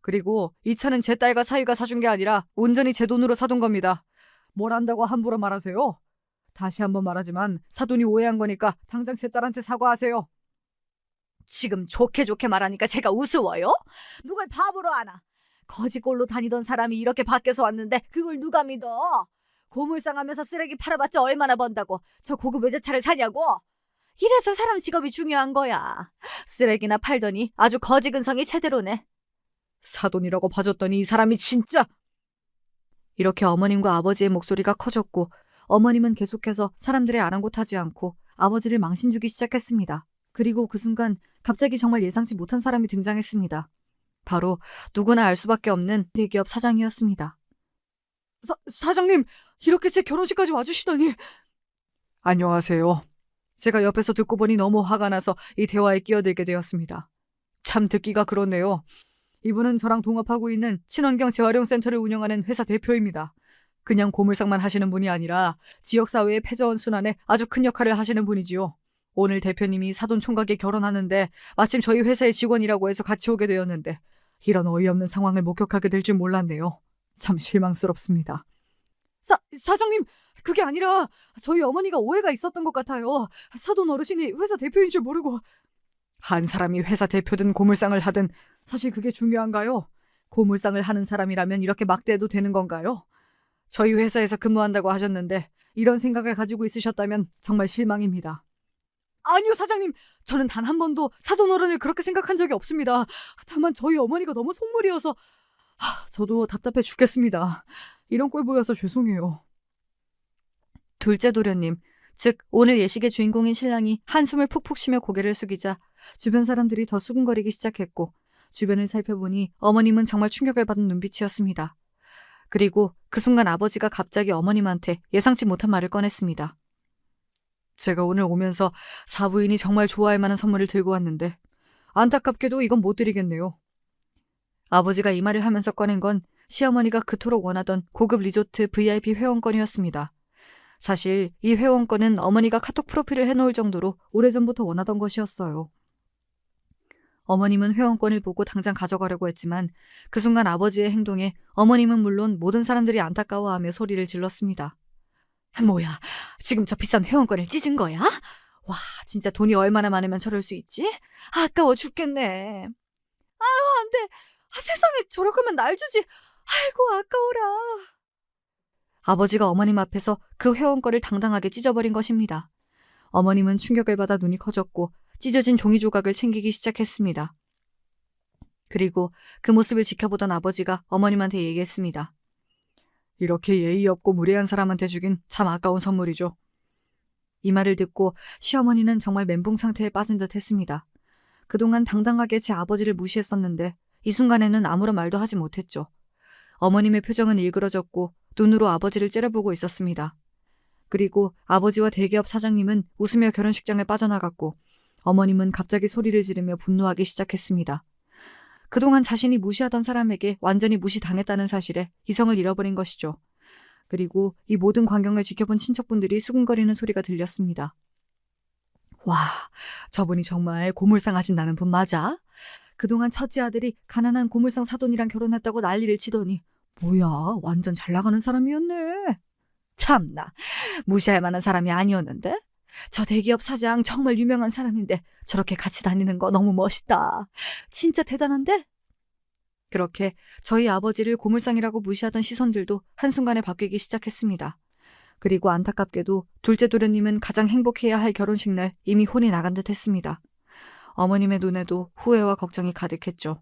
Speaker 1: 그리고 이 차는 제 딸과 사위가 사준 게 아니라 온전히 제 돈으로 사둔 겁니다. 뭘 안다고 함부로 말하세요? 다시 한번 말하지만 사돈이 오해한 거니까 당장 제 딸한테 사과하세요. 지금 좋게 말하니까 제가 우스워요? 누굴 바보로 아나? 거지꼴로 다니던 사람이 이렇게 밖에서 왔는데 그걸 누가 믿어? 고물상하면서 쓰레기 팔아봤자 얼마나 번다고 저 고급 외제차를 사냐고? 이래서 사람 직업이 중요한 거야. 쓰레기나 팔더니 아주 거지 근성이 제대로네. 사돈이라고 봐줬더니 이 사람이 진짜. 이렇게 어머님과 아버지의 목소리가 커졌고 어머님은 계속해서 사람들의 아랑곳하지 않고 아버지를 망신 주기 시작했습니다. 그리고 그 순간 갑자기 정말 예상치 못한 사람이 등장했습니다. 바로 누구나 알 수밖에 없는 대기업 사장이었습니다. 사장님, 이렇게 제 결혼식까지 와주시다니. 안녕하세요. 제가 옆에서 듣고 보니 너무 화가 나서 이 대화에 끼어들게 되었습니다. 참 듣기가 그렇네요. 이분은 저랑 동업하고 있는 친환경 재활용센터를 운영하는 회사 대표입니다. 그냥 고물상만 하시는 분이 아니라 지역사회의 패자원 순환에 아주 큰 역할을 하시는 분이지요. 오늘 대표님이 사돈 총각이 결혼하는데 마침 저희 회사의 직원이라고 해서 같이 오게 되었는데 이런 어이없는 상황을 목격하게 될 줄 몰랐네요. 참 실망스럽습니다. 사장님, 그게 아니라 저희 어머니가 오해가 있었던 것 같아요. 사돈 어르신이 회사 대표인 줄 모르고. 한 사람이 회사 대표든 고물상을 하든 사실 그게 중요한가요? 고물상을 하는 사람이라면 이렇게 막대해도 되는 건가요? 저희 회사에서 근무한다고 하셨는데 이런 생각을 가지고 있으셨다면 정말 실망입니다. 아니요, 사장님. 저는 단 한 번도 사돈 어른을 그렇게 생각한 적이 없습니다. 다만 저희 어머니가 너무 속물이어서 저도 답답해 죽겠습니다. 이런 꼴 보여서 죄송해요. 둘째 도련님, 즉 오늘 예식의 주인공인 신랑이 한숨을 푹푹 쉬며 고개를 숙이자 주변 사람들이 더 수군거리기 시작했고 주변을 살펴보니 어머님은 정말 충격을 받은 눈빛이었습니다. 그리고 그 순간 아버지가 갑자기 어머님한테 예상치 못한 말을 꺼냈습니다. 제가 오늘 오면서 사부인이 정말 좋아할 만한 선물을 들고 왔는데 안타깝게도 이건 못 드리겠네요. 아버지가 이 말을 하면서 꺼낸 건 시어머니가 그토록 원하던 고급 리조트 VIP 회원권이었습니다. 사실 이 회원권은 어머니가 카톡 프로필을 해놓을 정도로 오래전부터 원하던 것이었어요. 어머님은 회원권을 보고 당장 가져가려고 했지만 그 순간 아버지의 행동에 어머님은 물론 모든 사람들이 안타까워하며 소리를 질렀습니다. 뭐야, 지금 저 비싼 회원권을 찢은 거야? 와, 진짜 돈이 얼마나 많으면 저럴 수 있지? 아까워 죽겠네. 안 돼. 세상에 저럴 거면 날 주지. 아이고 아까워라. 아버지가 어머님 앞에서 그 회원권을 당당하게 찢어버린 것입니다. 어머님은 충격을 받아 눈이 커졌고 찢어진 종이 조각을 챙기기 시작했습니다. 그리고 그 모습을 지켜보던 아버지가 어머님한테 얘기했습니다. 이렇게 예의 없고 무례한 사람한테 주긴 참 아까운 선물이죠. 이 말을 듣고 시어머니는 정말 멘붕 상태에 빠진 듯 했습니다. 그동안 당당하게 제 아버지를 무시했었는데 이 순간에는 아무런 말도 하지 못했죠. 어머님의 표정은 일그러졌고 눈으로 아버지를 째려보고 있었습니다. 그리고 아버지와 대기업 사장님은 웃으며 결혼식장을 빠져나갔고 어머님은 갑자기 소리를 지르며 분노하기 시작했습니다. 그동안 자신이 무시하던 사람에게 완전히 무시당했다는 사실에 이성을 잃어버린 것이죠. 그리고 이 모든 광경을 지켜본 친척분들이 수군거리는 소리가 들렸습니다. 와, 저분이 정말 고물상 하신다는 분 맞아? 그동안 첫째 아들이 가난한 고물상 사돈이랑 결혼했다고 난리를 치더니 뭐야, 완전 잘 나가는 사람이었네. 참나, 무시할 만한 사람이 아니었는데? 저 대기업 사장 정말 유명한 사람인데 저렇게 같이 다니는 거 너무 멋있다. 진짜 대단한데? 그렇게 저희 아버지를 고물상이라고 무시하던 시선들도 한순간에 바뀌기 시작했습니다. 그리고 안타깝게도 둘째 도련님은 가장 행복해야 할 결혼식 날 이미 혼이 나간 듯 했습니다. 어머님의 눈에도 후회와 걱정이 가득했죠.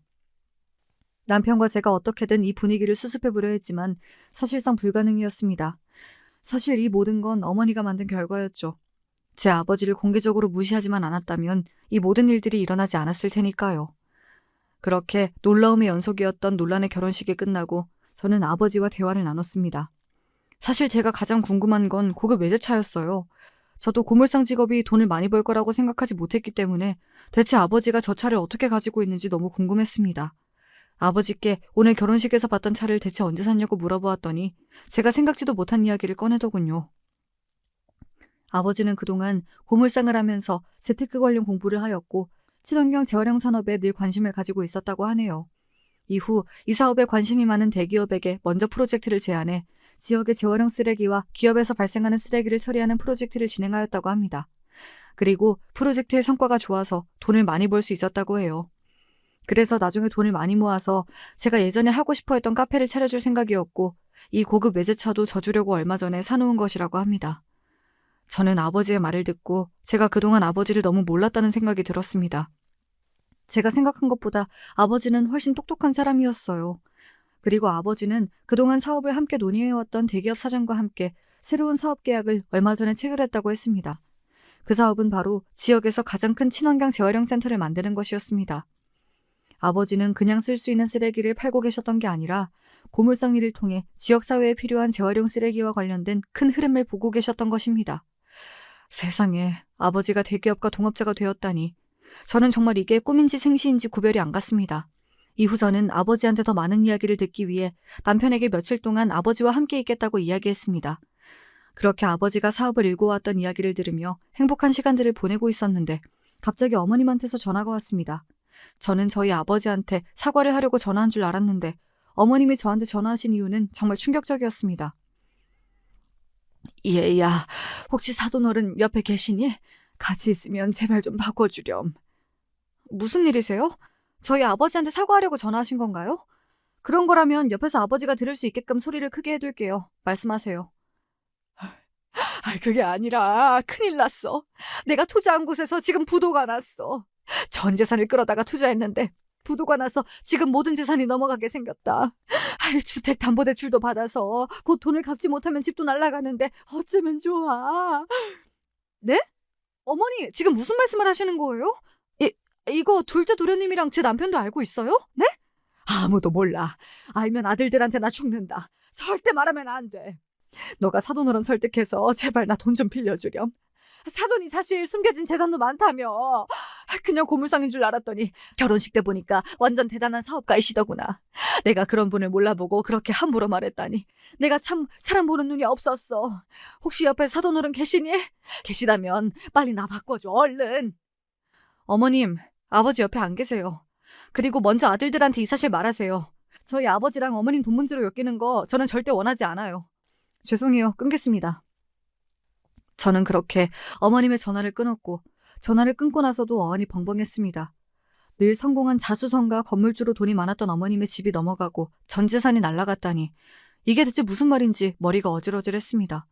Speaker 1: 남편과 제가 어떻게든 이 분위기를 수습해보려 했지만 사실상 불가능이었습니다. 사실 이 모든 건 어머니가 만든 결과였죠. 제 아버지를 공개적으로 무시하지만 않았다면 이 모든 일들이 일어나지 않았을 테니까요. 그렇게 놀라움의 연속이었던 논란의 결혼식이 끝나고 저는 아버지와 대화를 나눴습니다. 사실 제가 가장 궁금한 건 고급 외제차였어요. 저도 고물상 직업이 돈을 많이 벌 거라고 생각하지 못했기 때문에 대체 아버지가 저 차를 어떻게 가지고 있는지 너무 궁금했습니다. 아버지께 오늘 결혼식에서 봤던 차를 대체 언제 샀냐고 물어보았더니 제가 생각지도 못한 이야기를 꺼내더군요. 아버지는 그동안 고물상을 하면서 재테크 관련 공부를 하였고 친환경 재활용 산업에 늘 관심을 가지고 있었다고 하네요. 이후 이 사업에 관심이 많은 대기업에게 먼저 프로젝트를 제안해 지역의 재활용 쓰레기와 기업에서 발생하는 쓰레기를 처리하는 프로젝트를 진행하였다고 합니다. 그리고 프로젝트의 성과가 좋아서 돈을 많이 벌 수 있었다고 해요. 그래서 나중에 돈을 많이 모아서 제가 예전에 하고 싶어 했던 카페를 차려줄 생각이었고 이 고급 외제차도 저 주려고 얼마 전에 사놓은 것이라고 합니다. 저는 아버지의 말을 듣고 제가 그동안 아버지를 너무 몰랐다는 생각이 들었습니다. 제가 생각한 것보다 아버지는 훨씬 똑똑한 사람이었어요. 그리고 아버지는 그동안 사업을 함께 논의해왔던 대기업 사장과 함께 새로운 사업 계약을 얼마 전에 체결했다고 했습니다. 그 사업은 바로 지역에서 가장 큰 친환경 재활용 센터를 만드는 것이었습니다. 아버지는 그냥 쓸 수 있는 쓰레기를 팔고 계셨던 게 아니라 고물상 일을 통해 지역사회에 필요한 재활용 쓰레기와 관련된 큰 흐름을 보고 계셨던 것입니다. 세상에, 아버지가 대기업과 동업자가 되었다니. 저는 정말 이게 꿈인지 생시인지 구별이 안 갔습니다. 이후 저는 아버지한테 더 많은 이야기를 듣기 위해 남편에게 며칠 동안 아버지와 함께 있겠다고 이야기했습니다. 그렇게 아버지가 사업을 일궈왔던 이야기를 들으며 행복한 시간들을 보내고 있었는데 갑자기 어머님한테서 전화가 왔습니다. 저는 저희 아버지한테 사과를 하려고 전화한 줄 알았는데 어머님이 저한테 전화하신 이유는 정말 충격적이었습니다. 얘야, 혹시 사돈어른 옆에 계시니? 같이 있으면 제발 좀 바꿔주렴. 무슨 일이세요? 저희 아버지한테 사과하려고 전화하신 건가요? 그런 거라면 옆에서 아버지가 들을 수 있게끔 소리를 크게 해둘게요. 말씀하세요. 그게 아니라 큰일 났어. 내가 투자한 곳에서 지금 부도가 났어. 전 재산을 끌어다가 투자했는데 부도가 나서 지금 모든 재산이 넘어가게 생겼다. 주택담보대출도 받아서 곧 돈을 갚지 못하면 집도 날아가는데 어쩌면 좋아. 네? 어머니, 지금 무슨 말씀을 하시는 거예요? 이거 둘째 도련님이랑 제 남편도 알고 있어요? 네? 아무도 몰라. 알면 아들들한테 나 죽는다. 절대 말하면 안 돼. 너가 사돈어른 설득해서 제발 나 돈 좀 빌려주렴. 사돈이 사실 숨겨진 재산도 많다며. 그냥 고물상인 줄 알았더니 결혼식 때 보니까 완전 대단한 사업가이시더구나. 내가 그런 분을 몰라보고 그렇게 함부로 말했다니. 내가 참 사람 보는 눈이 없었어. 혹시 옆에 사돈어른 계시니? 계시다면 빨리 나 바꿔줘, 얼른. 어머님, 아버지 옆에 안 계세요. 그리고 먼저 아들들한테 이 사실 말하세요. 저희 아버지랑 어머님 돈 문제로 엮이는 거 저는 절대 원하지 않아요. 죄송해요. 끊겠습니다. 저는 그렇게 어머님의 전화를 끊었고 전화를 끊고 나서도 어안이 벙벙했습니다. 늘 성공한 자수성가 건물주로 돈이 많았던 어머님의 집이 넘어가고 전 재산이 날아갔다니 이게 대체 무슨 말인지 머리가 어질어질했습니다.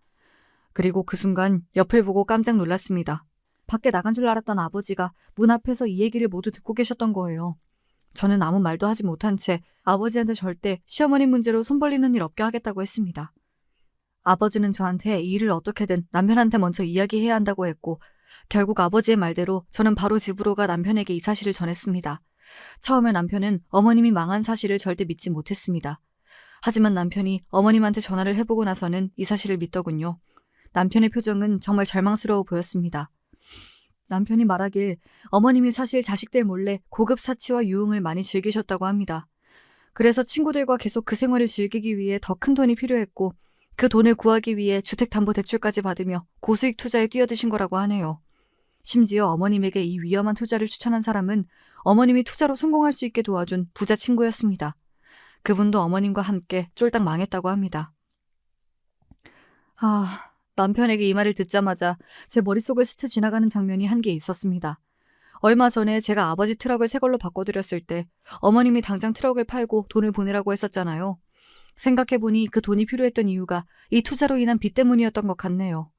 Speaker 1: 그리고 그 순간 옆을 보고 깜짝 놀랐습니다. 밖에 나간 줄 알았던 아버지가 문 앞에서 이 얘기를 모두 듣고 계셨던 거예요. 저는 아무 말도 하지 못한 채 아버지한테 절대 시어머니 문제로 손 벌리는 일 없게 하겠다고 했습니다. 아버지는 저한테 이 일을 어떻게든 남편한테 먼저 이야기해야 한다고 했고 결국 아버지의 말대로 저는 바로 집으로 가 남편에게 이 사실을 전했습니다. 처음에 남편은 어머님이 망한 사실을 절대 믿지 못했습니다. 하지만 남편이 어머님한테 전화를 해보고 나서는 이 사실을 믿더군요. 남편의 표정은 정말 절망스러워 보였습니다. 남편이 말하길 어머님이 사실 자식들 몰래 고급 사치와 유흥을 많이 즐기셨다고 합니다. 그래서 친구들과 계속 그 생활을 즐기기 위해 더 큰 돈이 필요했고 그 돈을 구하기 위해 주택담보대출까지 받으며 고수익 투자에 뛰어드신 거라고 하네요. 심지어 어머님에게 이 위험한 투자를 추천한 사람은 어머님이 투자로 성공할 수 있게 도와준 부자 친구였습니다. 그분도 어머님과 함께 쫄딱 망했다고 합니다. 남편에게 이 말을 듣자마자 제 머릿속을 스쳐 지나가는 장면이 한 개 있었습니다. 얼마 전에 제가 아버지 트럭을 새 걸로 바꿔드렸을 때 어머님이 당장 트럭을 팔고 돈을 보내라고 했었잖아요. 생각해보니 그 돈이 필요했던 이유가 이 투자로 인한 빚 때문이었던 것 같네요.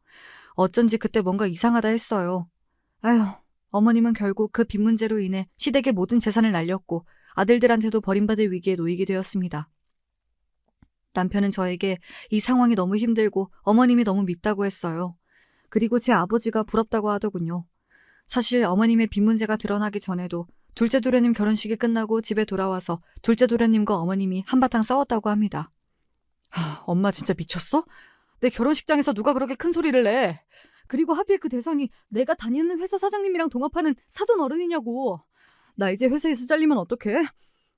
Speaker 1: 어쩐지 그때 뭔가 이상하다 했어요. 아휴, 어머님은 결국 그 빚 문제로 인해 시댁의 모든 재산을 날렸고 아들들한테도 버림받을 위기에 놓이게 되었습니다. 남편은 저에게 이 상황이 너무 힘들고 어머님이 너무 밉다고 했어요. 그리고 제 아버지가 부럽다고 하더군요. 사실 어머님의 빚 문제가 드러나기 전에도 둘째 도련님 결혼식이 끝나고 집에 돌아와서 둘째 도련님과 어머님이 한바탕 싸웠다고 합니다. 엄마 진짜 미쳤어? 내 결혼식장에서 누가 그렇게 큰 소리를 내? 그리고 하필 그 대상이 내가 다니는 회사 사장님이랑 동업하는 사돈 어른이냐고. 나 이제 회사에서 잘리면 어떡해?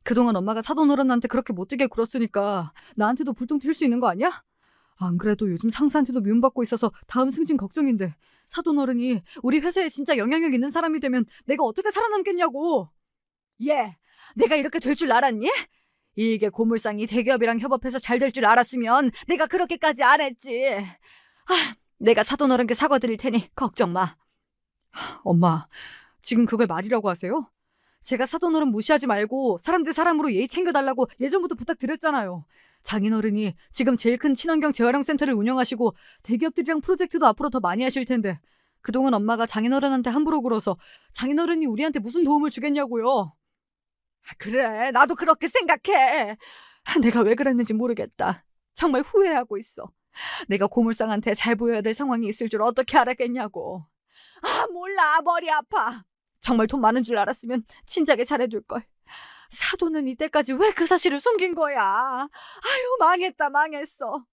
Speaker 1: 그동안 엄마가 사돈 어른한테 그렇게 못되게 굴었으니까 나한테도 불똥 튈 수 있는 거 아니야? 안 그래도 요즘 상사한테도 미움받고 있어서 다음 승진 걱정인데 사돈 어른이 우리 회사에 진짜 영향력 있는 사람이 되면 내가 어떻게 살아남겠냐고. 내가 이렇게 될 줄 알았니? 이게 고물상이 대기업이랑 협업해서 잘 될 줄 알았으면 내가 그렇게까지 안 했지. 내가 사돈 어른께 사과드릴 테니 걱정 마. 엄마, 지금 그걸 말이라고 하세요? 제가 사돈 어른 무시하지 말고 사람 대 사람으로 예의 챙겨달라고 예전부터 부탁드렸잖아요. 장인어른이 지금 제일 큰 친환경 재활용 센터를 운영하시고 대기업들이랑 프로젝트도 앞으로 더 많이 하실 텐데 그동안 엄마가 장인어른한테 함부로 굴어서 장인어른이 우리한테 무슨 도움을 주겠냐고요. 그래, 나도 그렇게 생각해. 내가 왜 그랬는지 모르겠다. 정말 후회하고 있어. 내가 고물상한테 잘 보여야 될 상황이 있을 줄 어떻게 알았겠냐고. 몰라, 머리 아파. 정말 돈 많은 줄 알았으면 진작에 잘해둘걸. 사돈은 이때까지 왜 그 사실을 숨긴 거야. 아유, 망했어.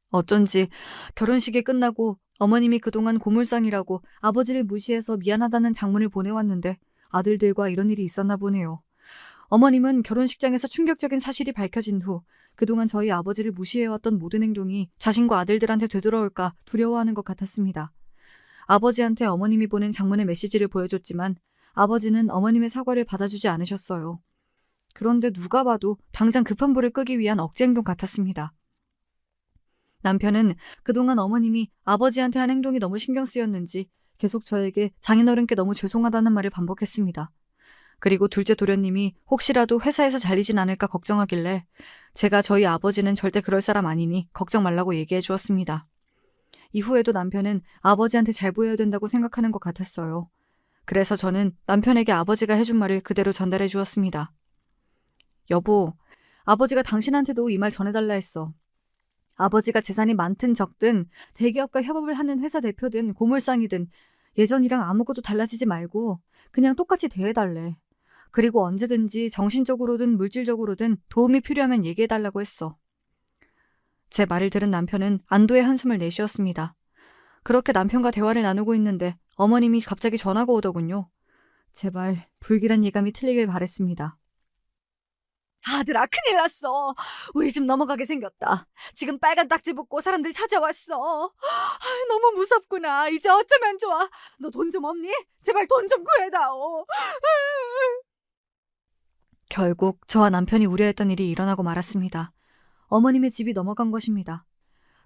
Speaker 1: 어쩐지 결혼식이 끝나고 어머님이 그동안 고물상이라고 아버지를 무시해서 미안하다는 장문을 보내왔는데 아들들과 이런 일이 있었나 보네요. 어머님은 결혼식장에서 충격적인 사실이 밝혀진 후 그동안 저희 아버지를 무시해왔던 모든 행동이 자신과 아들들한테 되돌아올까 두려워하는 것 같았습니다. 아버지한테 어머님이 보낸 장문의 메시지를 보여줬지만 아버지는 어머님의 사과를 받아주지 않으셨어요. 그런데 누가 봐도 당장 급한 불을 끄기 위한 억지 행동 같았습니다. 남편은 그동안 어머님이 아버지한테 한 행동이 너무 신경 쓰였는지 계속 저에게 장인어른께 너무 죄송하다는 말을 반복했습니다. 그리고 둘째 도련님이 혹시라도 회사에서 잘리진 않을까 걱정하길래 제가 저희 아버지는 절대 그럴 사람 아니니 걱정 말라고 얘기해 주었습니다. 이후에도 남편은 아버지한테 잘 보여야 된다고 생각하는 것 같았어요. 그래서 저는 남편에게 아버지가 해준 말을 그대로 전달해 주었습니다. 여보, 아버지가 당신한테도 이 말 전해달라 했어. 아버지가 재산이 많든 적든 대기업과 협업을 하는 회사 대표든 고물상이든 예전이랑 아무것도 달라지지 말고 그냥 똑같이 대해달래. 그리고 언제든지 정신적으로든 물질적으로든 도움이 필요하면 얘기해달라고 했어. 제 말을 들은 남편은 안도의 한숨을 내쉬었습니다. 그렇게 남편과 대화를 나누고 있는데 어머님이 갑자기 전화가 오더군요. 제발 불길한 예감이 틀리길 바랬습니다. 아들아, 큰일 났어. 우리 집 넘어가게 생겼다. 지금 빨간 딱지 붙고 사람들 찾아왔어. 너무 무섭구나. 이제 어쩌면 좋아. 너 돈 좀 없니? 제발 돈 좀 구해다오. 결국 저와 남편이 우려했던 일이 일어나고 말았습니다. 어머님의 집이 넘어간 것입니다.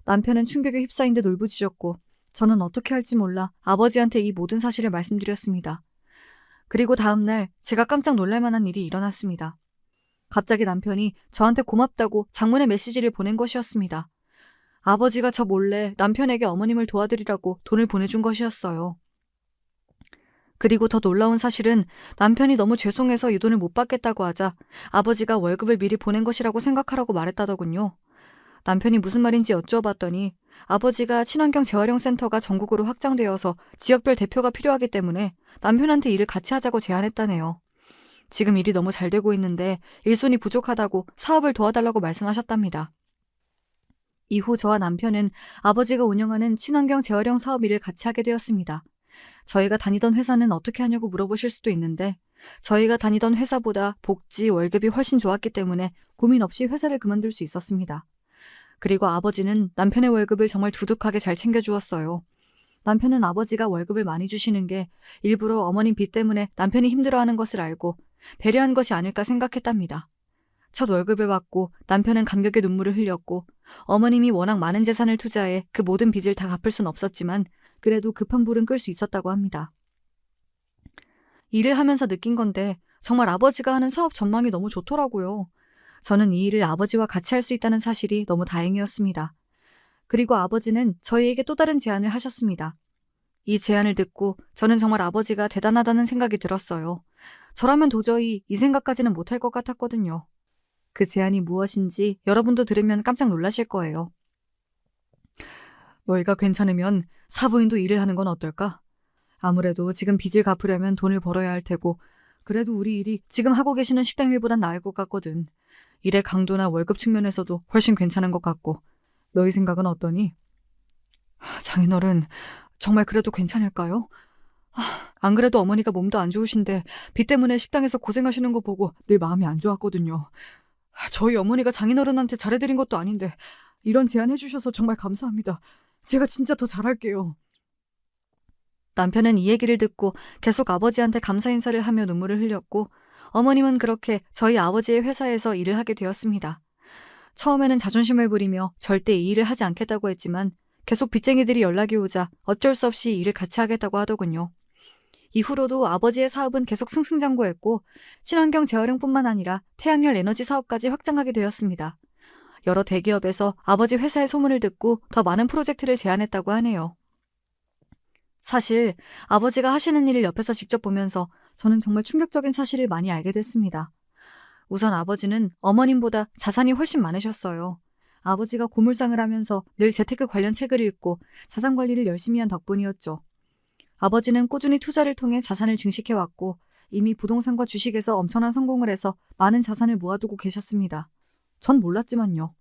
Speaker 1: 남편은 충격에 휩싸인 듯 울부짖었고 저는 어떻게 할지 몰라 아버지한테 이 모든 사실을 말씀드렸습니다. 그리고 다음 날 제가 깜짝 놀랄 만한 일이 일어났습니다. 갑자기 남편이 저한테 고맙다고 장문의 메시지를 보낸 것이었습니다. 아버지가 저 몰래 남편에게 어머님을 도와드리라고 돈을 보내준 것이었어요. 그리고 더 놀라운 사실은 남편이 너무 죄송해서 이 돈을 못 받겠다고 하자 아버지가 월급을 미리 보낸 것이라고 생각하라고 말했다더군요. 남편이 무슨 말인지 여쭈어봤더니 아버지가 친환경 재활용 센터가 전국으로 확장되어서 지역별 대표가 필요하기 때문에 남편한테 일을 같이 하자고 제안했다네요. 지금 일이 너무 잘 되고 있는데 일손이 부족하다고 사업을 도와달라고 말씀하셨답니다. 이후 저와 남편은 아버지가 운영하는 친환경 재활용 사업 일을 같이 하게 되었습니다. 저희가 다니던 회사는 어떻게 하냐고 물어보실 수도 있는데 저희가 다니던 회사보다 복지, 월급이 훨씬 좋았기 때문에 고민 없이 회사를 그만둘 수 있었습니다. 그리고 아버지는 남편의 월급을 정말 두둑하게 잘 챙겨주었어요. 남편은 아버지가 월급을 많이 주시는 게 일부러 어머님 빚 때문에 남편이 힘들어하는 것을 알고 배려한 것이 아닐까 생각했답니다. 첫 월급을 받고 남편은 감격의 눈물을 흘렸고 어머님이 워낙 많은 재산을 투자해 그 모든 빚을 다 갚을 순 없었지만 그래도 급한 불은 끌 수 있었다고 합니다. 일을 하면서 느낀 건데 정말 아버지가 하는 사업 전망이 너무 좋더라고요. 저는 이 일을 아버지와 같이 할 수 있다는 사실이 너무 다행이었습니다. 그리고 아버지는 저희에게 또 다른 제안을 하셨습니다. 이 제안을 듣고 저는 정말 아버지가 대단하다는 생각이 들었어요. 저라면 도저히 이 생각까지는 못할 것 같았거든요. 그 제안이 무엇인지 여러분도 들으면 깜짝 놀라실 거예요. 너희가 괜찮으면 사부인도 일을 하는 건 어떨까? 아무래도 지금 빚을 갚으려면 돈을 벌어야 할 테고 그래도 우리 일이 지금 하고 계시는 식당 일보단 나을 것 같거든. 일의 강도나 월급 측면에서도 훨씬 괜찮은 것 같고 너희 생각은 어떠니? 장인어른, 정말 그래도 괜찮을까요? 안 그래도 어머니가 몸도 안 좋으신데 빚 때문에 식당에서 고생하시는 거 보고 늘 마음이 안 좋았거든요. 저희 어머니가 장인어른한테 잘해드린 것도 아닌데 이런 제안 해주셔서 정말 감사합니다. 제가 진짜 더 잘할게요. 남편은 이 얘기를 듣고 계속 아버지한테 감사 인사를 하며 눈물을 흘렸고 어머님은 그렇게 저희 아버지의 회사에서 일을 하게 되었습니다. 처음에는 자존심을 부리며 절대 이 일을 하지 않겠다고 했지만 계속 빚쟁이들이 연락이 오자 어쩔 수 없이 일을 같이 하겠다고 하더군요. 이후로도 아버지의 사업은 계속 승승장구했고 친환경 재활용뿐만 아니라 태양열 에너지 사업까지 확장하게 되었습니다. 여러 대기업에서 아버지 회사의 소문을 듣고 더 많은 프로젝트를 제안했다고 하네요. 사실 아버지가 하시는 일을 옆에서 직접 보면서 저는 정말 충격적인 사실을 많이 알게 됐습니다. 우선 아버지는 어머님보다 자산이 훨씬 많으셨어요. 아버지가 고물상을 하면서 늘 재테크 관련 책을 읽고 자산 관리를 열심히 한 덕분이었죠. 아버지는 꾸준히 투자를 통해 자산을 증식해왔고 이미 부동산과 주식에서 엄청난 성공을 해서 많은 자산을 모아두고 계셨습니다. 전 몰랐지만요.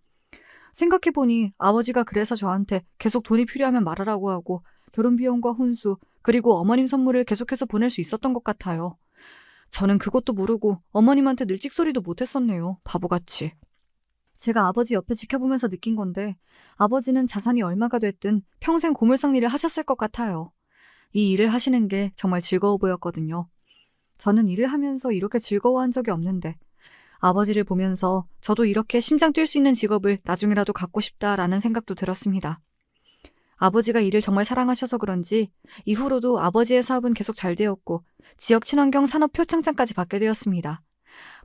Speaker 1: 생각해보니 아버지가 그래서 저한테 계속 돈이 필요하면 말하라고 하고 결혼비용과 혼수 그리고 어머님 선물을 계속해서 보낼 수 있었던 것 같아요. 저는 그것도 모르고 어머님한테 늘 찍소리도 못했었네요. 바보같이. 제가 아버지 옆에 지켜보면서 느낀 건데 아버지는 자산이 얼마가 됐든 평생 고물상 일을 하셨을 것 같아요. 이 일을 하시는 게 정말 즐거워 보였거든요. 저는 일을 하면서 이렇게 즐거워한 적이 없는데 아버지를 보면서 저도 이렇게 심장 뛸 수 있는 직업을 나중에라도 갖고 싶다라는 생각도 들었습니다. 아버지가 일을 정말 사랑하셔서 그런지 이후로도 아버지의 사업은 계속 잘 되었고 지역 친환경 산업 표창장까지 받게 되었습니다.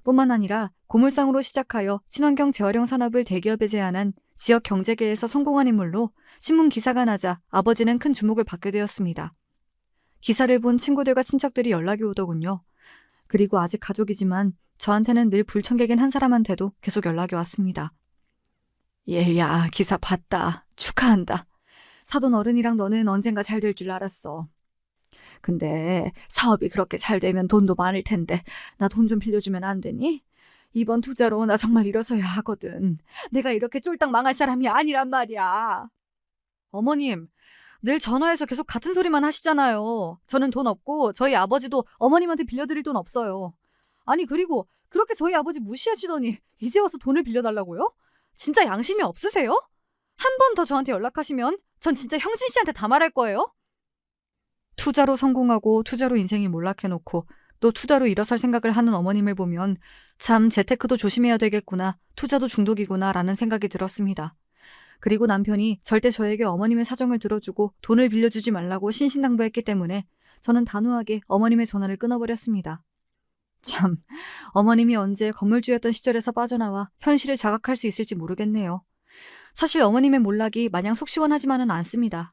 Speaker 1: 뿐만 아니라 고물상으로 시작하여 친환경 재활용 산업을 대기업에 제안한 지역 경제계에서 성공한 인물로 신문 기사가 나자 아버지는 큰 주목을 받게 되었습니다. 기사를 본 친구들과 친척들이 연락이 오더군요. 그리고 아직 가족이지만 저한테는 늘 불청객인 한 사람한테도 계속 연락이 왔습니다. 얘야, 기사 봤다. 축하한다. 사돈 어른이랑 너는 언젠가 잘 될 줄 알았어. 근데 사업이 그렇게 잘 되면 돈도 많을 텐데 나 돈 좀 빌려주면 안 되니? 이번 투자로 나 정말 일어서야 하거든. 내가 이렇게 쫄딱 망할 사람이 아니란 말이야. 어머님, 늘 전화해서 계속 같은 소리만 하시잖아요. 저는 돈 없고 저희 아버지도 어머님한테 빌려드릴 돈 없어요. 아니, 그리고 그렇게 저희 아버지 무시하시더니 이제 와서 돈을 빌려달라고요? 진짜 양심이 없으세요? 한 번 더 저한테 연락하시면 전 진짜 형진 씨한테 다 말할 거예요. 투자로 성공하고 투자로 인생이 몰락해놓고 또 투자로 일어설 생각을 하는 어머님을 보면 참 재테크도 조심해야 되겠구나, 투자도 중독이구나 라는 생각이 들었습니다. 그리고 남편이 절대 저에게 어머님의 사정을 들어주고 돈을 빌려주지 말라고 신신당부했기 때문에 저는 단호하게 어머님의 전화를 끊어버렸습니다. 참, 어머님이 언제 건물주였던 시절에서 빠져나와 현실을 자각할 수 있을지 모르겠네요. 사실 어머님의 몰락이 마냥 속 시원하지만은 않습니다.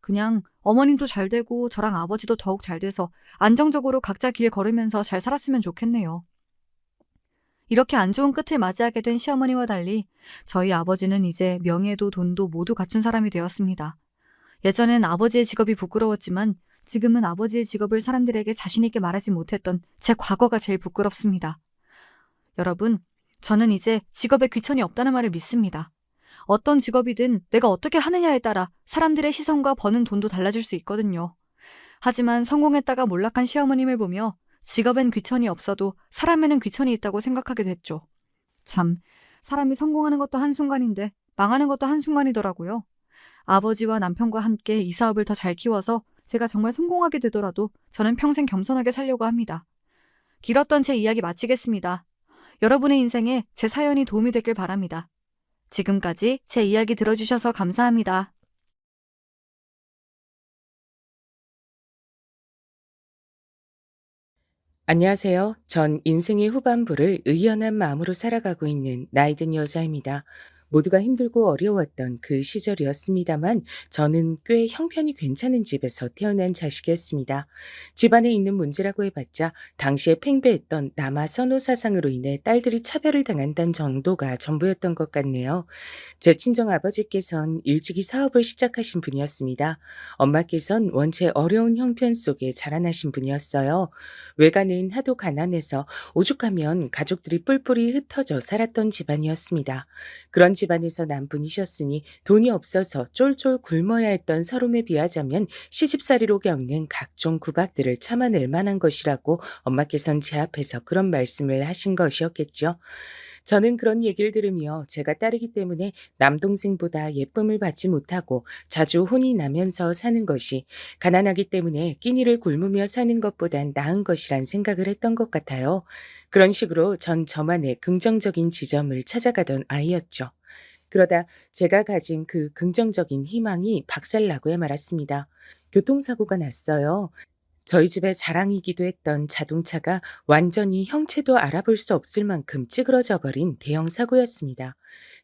Speaker 1: 그냥 어머님도 잘 되고 저랑 아버지도 더욱 잘 돼서 안정적으로 각자 길 걸으면서 잘 살았으면 좋겠네요. 이렇게 안 좋은 끝을 맞이하게 된 시어머니와 달리 저희 아버지는 이제 명예도 돈도 모두 갖춘 사람이 되었습니다. 예전엔 아버지의 직업이 부끄러웠지만 지금은 아버지의 직업을 사람들에게 자신 있게 말하지 못했던 제 과거가 제일 부끄럽습니다. 여러분, 저는 이제 직업에 귀천이 없다는 말을 믿습니다. 어떤 직업이든 내가 어떻게 하느냐에 따라 사람들의 시선과 버는 돈도 달라질 수 있거든요. 하지만 성공했다가 몰락한 시어머님을 보며 직업엔 귀천이 없어도 사람에는 귀천이 있다고 생각하게 됐죠. 참, 사람이 성공하는 것도 한순간인데 망하는 것도 한순간이더라고요. 아버지와 남편과 함께 이 사업을 더 잘 키워서 제가 정말 성공하게 되더라도 저는 평생 겸손하게 살려고 합니다. 길었던 제 이야기 마치겠습니다. 여러분의 인생에 제 사연이 도움이 됐길 바랍니다. 지금까지 제 이야기 들어주셔서 감사합니다.
Speaker 2: 안녕하세요. 전 인생의 후반부를 의연한 마음으로 살아가고 있는 나이든 여자입니다. 모두가 힘들고 어려웠던 그 시절이었습니다만 저는 꽤 형편이 괜찮은 집에서 태어난 자식이었습니다. 집안에 있는 문제라고 해봤자 당시에 팽배했던 남아 선호 사상으로 인해 딸들이 차별을 당한다는 정도가 전부였던 것 같네요. 제 친정 아버지께선 일찍이 사업을 시작하신 분이었습니다. 엄마께선 원체 어려운 형편 속에 자라나신 분이었어요. 외가는 하도 가난해서 오죽하면 가족들이 뿔뿔이 흩어져 살았던 집안이었습니다. 그런 집안에서 난 분이셨으니 돈이 없어서 쫄쫄 굶어야 했던 서름에 비하자면 시집살이로 겪는 각종 구박들을 참아낼 만한 것이라고 엄마께선 제 앞에서 그런 말씀을 하신 것이었겠죠. 저는 그런 얘기를 들으며 제가 딸이기 때문에 남동생보다 예쁨을 받지 못하고 자주 혼이 나면서 사는 것이 가난하기 때문에 끼니를 굶으며 사는 것보단 나은 것이란 생각을 했던 것 같아요. 그런 식으로 전 저만의 긍정적인 지점을 찾아가던 아이였죠. 그러다 제가 가진 그 긍정적인 희망이 박살나고야 말았습니다. 교통사고가 났어요. 저희 집의 자랑이기도 했던 자동차가 완전히 형체도 알아볼 수 없을 만큼 찌그러져 버린 대형 사고였습니다.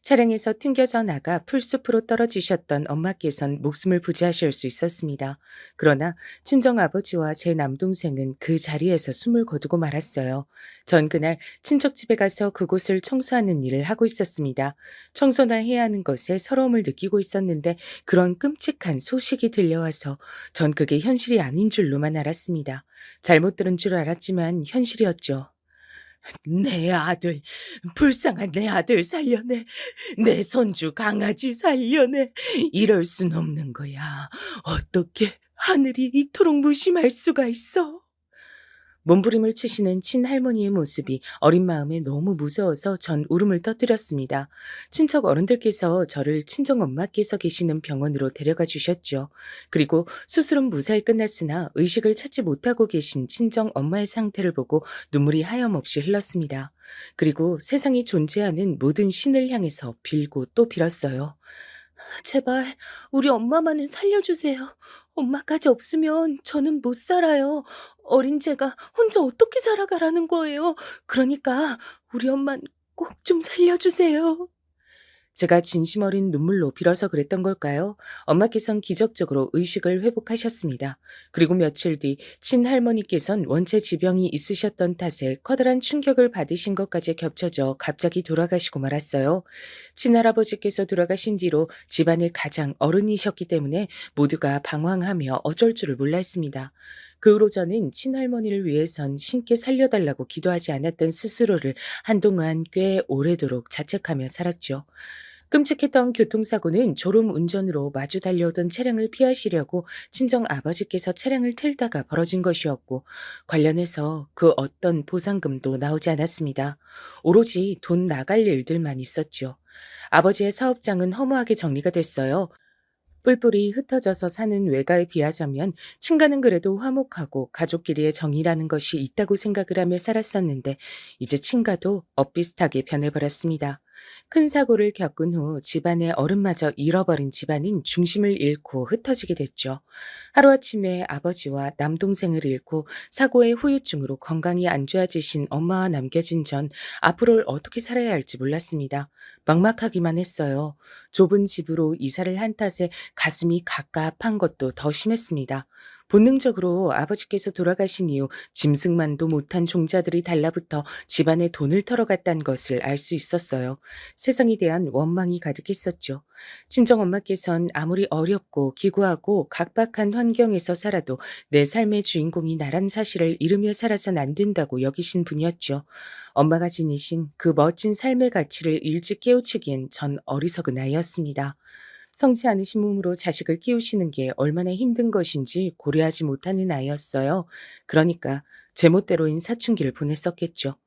Speaker 2: 차량에서 튕겨져 나가 풀숲으로 떨어지셨던 엄마께선 목숨을 부지하실 수 있었습니다. 그러나 친정아버지와 제 남동생은 그 자리에서 숨을 거두고 말았어요. 전 그날 친척집에 가서 그곳을 청소하는 일을 하고 있었습니다. 청소나 해야 하는 것에 서러움을 느끼고 있었는데 그런 끔찍한 소식이 들려와서 전 그게 현실이 아닌 줄로만 알았습니다. 잘못 들은 줄 알았지만 현실이었죠. 내 아들, 불쌍한 내 아들 살려내. 내 손주 강아지 살려내. 이럴 순 없는 거야. 어떻게 하늘이 이토록 무심할 수가 있어? 몸부림을 치시는 친할머니의 모습이 어린 마음에 너무 무서워서 전 울음을 터뜨렸습니다. 친척 어른들께서 저를 친정엄마께서 계시는 병원으로 데려가 주셨죠. 그리고 수술은 무사히 끝났으나 의식을 찾지 못하고 계신 친정엄마의 상태를 보고 눈물이 하염없이 흘렀습니다. 그리고 세상에 존재하는 모든 신을 향해서 빌고 또 빌었어요. 제발 우리 엄마만은 살려주세요. 엄마까지 없으면 저는 못 살아요. 어린 제가 혼자 어떻게 살아가라는 거예요. 그러니까 우리 엄만 꼭 좀 살려주세요. 제가 진심 어린 눈물로 빌어서 그랬던 걸까요? 엄마께선 기적적으로 의식을 회복하셨습니다. 그리고 며칠 뒤 친할머니께선 원체 지병이 있으셨던 탓에 커다란 충격을 받으신 것까지 겹쳐져 갑자기 돌아가시고 말았어요. 친할아버지께서 돌아가신 뒤로 집안의 가장 어른이셨기 때문에 모두가 방황하며 어쩔 줄을 몰라 했습니다. 그 후로 저는 친할머니를 위해선 신께 살려달라고 기도하지 않았던 스스로를 한동안 꽤 오래도록 자책하며 살았죠. 끔찍했던 교통사고는 졸음 운전으로 마주 달려오던 차량을 피하시려고 친정 아버지께서 차량을 틀다가 벌어진 것이었고, 관련해서 그 어떤 보상금도 나오지 않았습니다. 오로지 돈 나갈 일들만 있었죠. 아버지의 사업장은 허무하게 정리가 됐어요. 뿔뿔이 흩어져서 사는 외가에 비하자면 친가는 그래도 화목하고 가족끼리의 정이라는 것이 있다고 생각을 하며 살았었는데, 이제 친가도 엇비슷하게 변해버렸습니다. 큰 사고를 겪은 후 집안의 어른마저 잃어버린 집안은 중심을 잃고 흩어지게 됐죠. 하루아침에 아버지와 남동생을 잃고 사고의 후유증으로 건강이 안 좋아지신 엄마와 남겨진 전, 앞으로를 어떻게 살아야 할지 몰랐습니다. 막막하기만 했어요. 좁은 집으로 이사를 한 탓에 가슴이 갑갑한 것도 더 심했습니다. 본능적으로 아버지께서 돌아가신 이후 짐승만도 못한 종자들이 달라붙어 집안에 돈을 털어갔다는 것을 알 수 있었어요. 세상에 대한 원망이 가득했었죠. 친정엄마께선 아무리 어렵고 기구하고 각박한 환경에서 살아도 내 삶의 주인공이 나란 사실을 잃으며 살아선 안 된다고 여기신 분이었죠. 엄마가 지니신 그 멋진 삶의 가치를 일찍 깨우치기엔 전 어리석은 아이였습니다. 성치 않으신 몸으로 자식을 키우시는 게 얼마나 힘든 것인지 고려하지 못하는 아이였어요. 그러니까 제멋대로인 사춘기를 보냈었겠죠.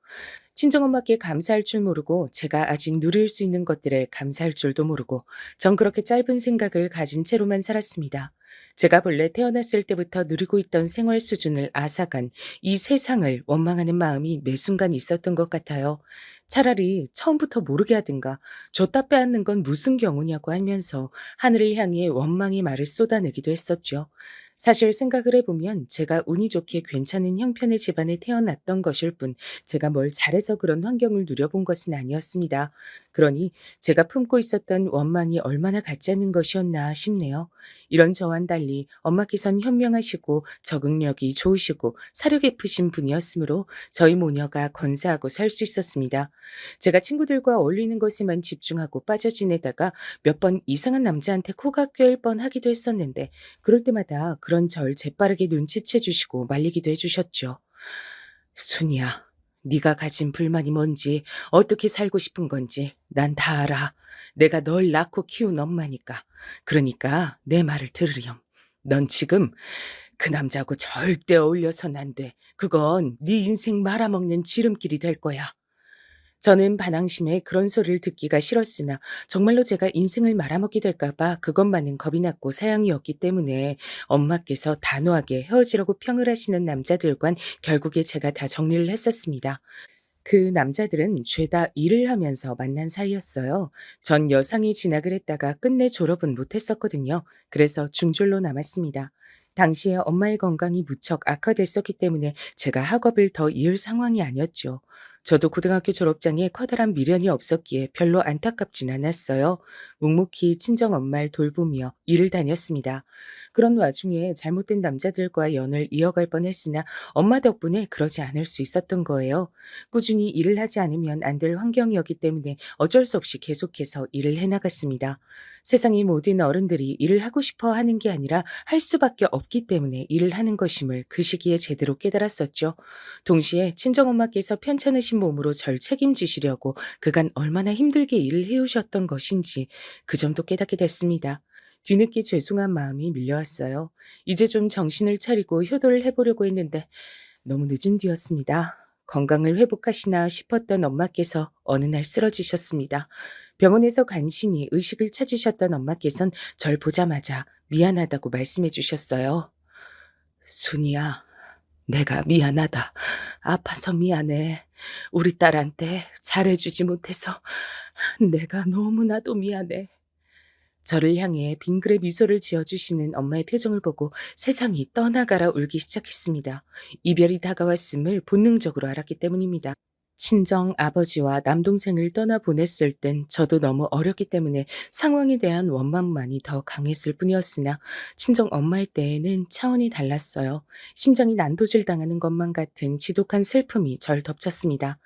Speaker 2: 친정엄마께 감사할 줄 모르고 제가 아직 누릴 수 있는 것들에 감사할 줄도 모르고 전 그렇게 짧은 생각을 가진 채로만 살았습니다. 제가 본래 태어났을 때부터 누리고 있던 생활 수준을 앗아간 이 세상을 원망하는 마음이 매 순간 있었던 것 같아요. 차라리 처음부터 모르게 하든가 줬다 빼앗는 건 무슨 경우냐고 하면서 하늘을 향해 원망의 말을 쏟아내기도 했었죠. 사실 생각을 해보면 제가 운이 좋게 괜찮은 형편의 집안에 태어났던 것일 뿐, 제가 뭘 잘해서 그런 환경을 누려본 것은 아니었습니다. 그러니 제가 품고 있었던 원망이 얼마나 가짜는 것이었나 싶네요. 이런 저와는 달리 엄마께선 현명하시고 적응력이 좋으시고 사려 깊으신 분이었으므로 저희 모녀가 건사하고 살 수 있었습니다. 제가 친구들과 어울리는 것에만 집중하고 빠져 지내다가 몇 번 이상한 남자한테 코가 꿰일 뻔하기도 했었는데, 그럴 때마다 그런 절 재빠르게 눈치채 주시고 말리기도 해주셨죠. 순이야, 네가 가진 불만이 뭔지, 어떻게 살고 싶은 건지 난 다 알아. 내가 널 낳고 키운 엄마니까. 그러니까 내 말을 들으렴. 넌 지금 그 남자하고 절대 어울려선 안 돼. 그건 네 인생 말아먹는 지름길이 될 거야. 저는 반항심에 그런 소리를 듣기가 싫었으나 정말로 제가 인생을 말아먹게 될까 봐 그것만은 겁이 났고 사양이었기 때문에 엄마께서 단호하게 헤어지라고 평을 하시는 남자들과는 결국에 제가 다 정리를 했었습니다. 그 남자들은 죄다 일을 하면서 만난 사이였어요. 전 여상이 진학을 했다가 끝내 졸업은 못했었거든요. 그래서 중졸로 남았습니다. 당시에 엄마의 건강이 무척 악화됐었기 때문에 제가 학업을 더 이을 상황이 아니었죠. 저도 고등학교 졸업장에 커다란 미련이 없었기에 별로 안타깝진 않았어요. 묵묵히 친정엄마를 돌보며 일을 다녔습니다. 그런 와중에 잘못된 남자들과 연을 이어갈 뻔했으나 엄마 덕분에 그러지 않을 수 있었던 거예요. 꾸준히 일을 하지 않으면 안 될 환경이었기 때문에 어쩔 수 없이 계속해서 일을 해나갔습니다. 세상의 모든 어른들이 일을 하고 싶어 하는 게 아니라 할 수밖에 없기 때문에 일을 하는 것임을 그 시기에 제대로 깨달았었죠. 동시에 친정엄마께서 편찮으신 몸으로 절 책임지시려고 그간 얼마나 힘들게 일을 해오셨던 것인지 그 점도 깨닫게 됐습니다. 뒤늦게 죄송한 마음이 밀려왔어요. 이제 좀 정신을 차리고 효도를 해보려고 했는데 너무 늦은 뒤였습니다. 건강을 회복하시나 싶었던 엄마께서 어느 날 쓰러지셨습니다. 병원에서 간신히 의식을 찾으셨던 엄마께선 절 보자마자 미안하다고 말씀해 주셨어요. 순이야, 내가 미안하다. 아파서 미안해. 우리 딸한테 잘해주지 못해서 내가 너무나도 미안해. 저를 향해 빙그레 미소를 지어주시는 엄마의 표정을 보고 세상이 떠나가라 울기 시작했습니다. 이별이 다가왔음을 본능적으로 알았기 때문입니다. 친정 아버지와 남동생을 떠나보냈을 땐 저도 너무 어렸기 때문에 상황에 대한 원망만이 더 강했을 뿐이었으나 친정 엄마의 때에는 차원이 달랐어요. 심장이 난도질 당하는 것만 같은 지독한 슬픔이 절 덮쳤습니다.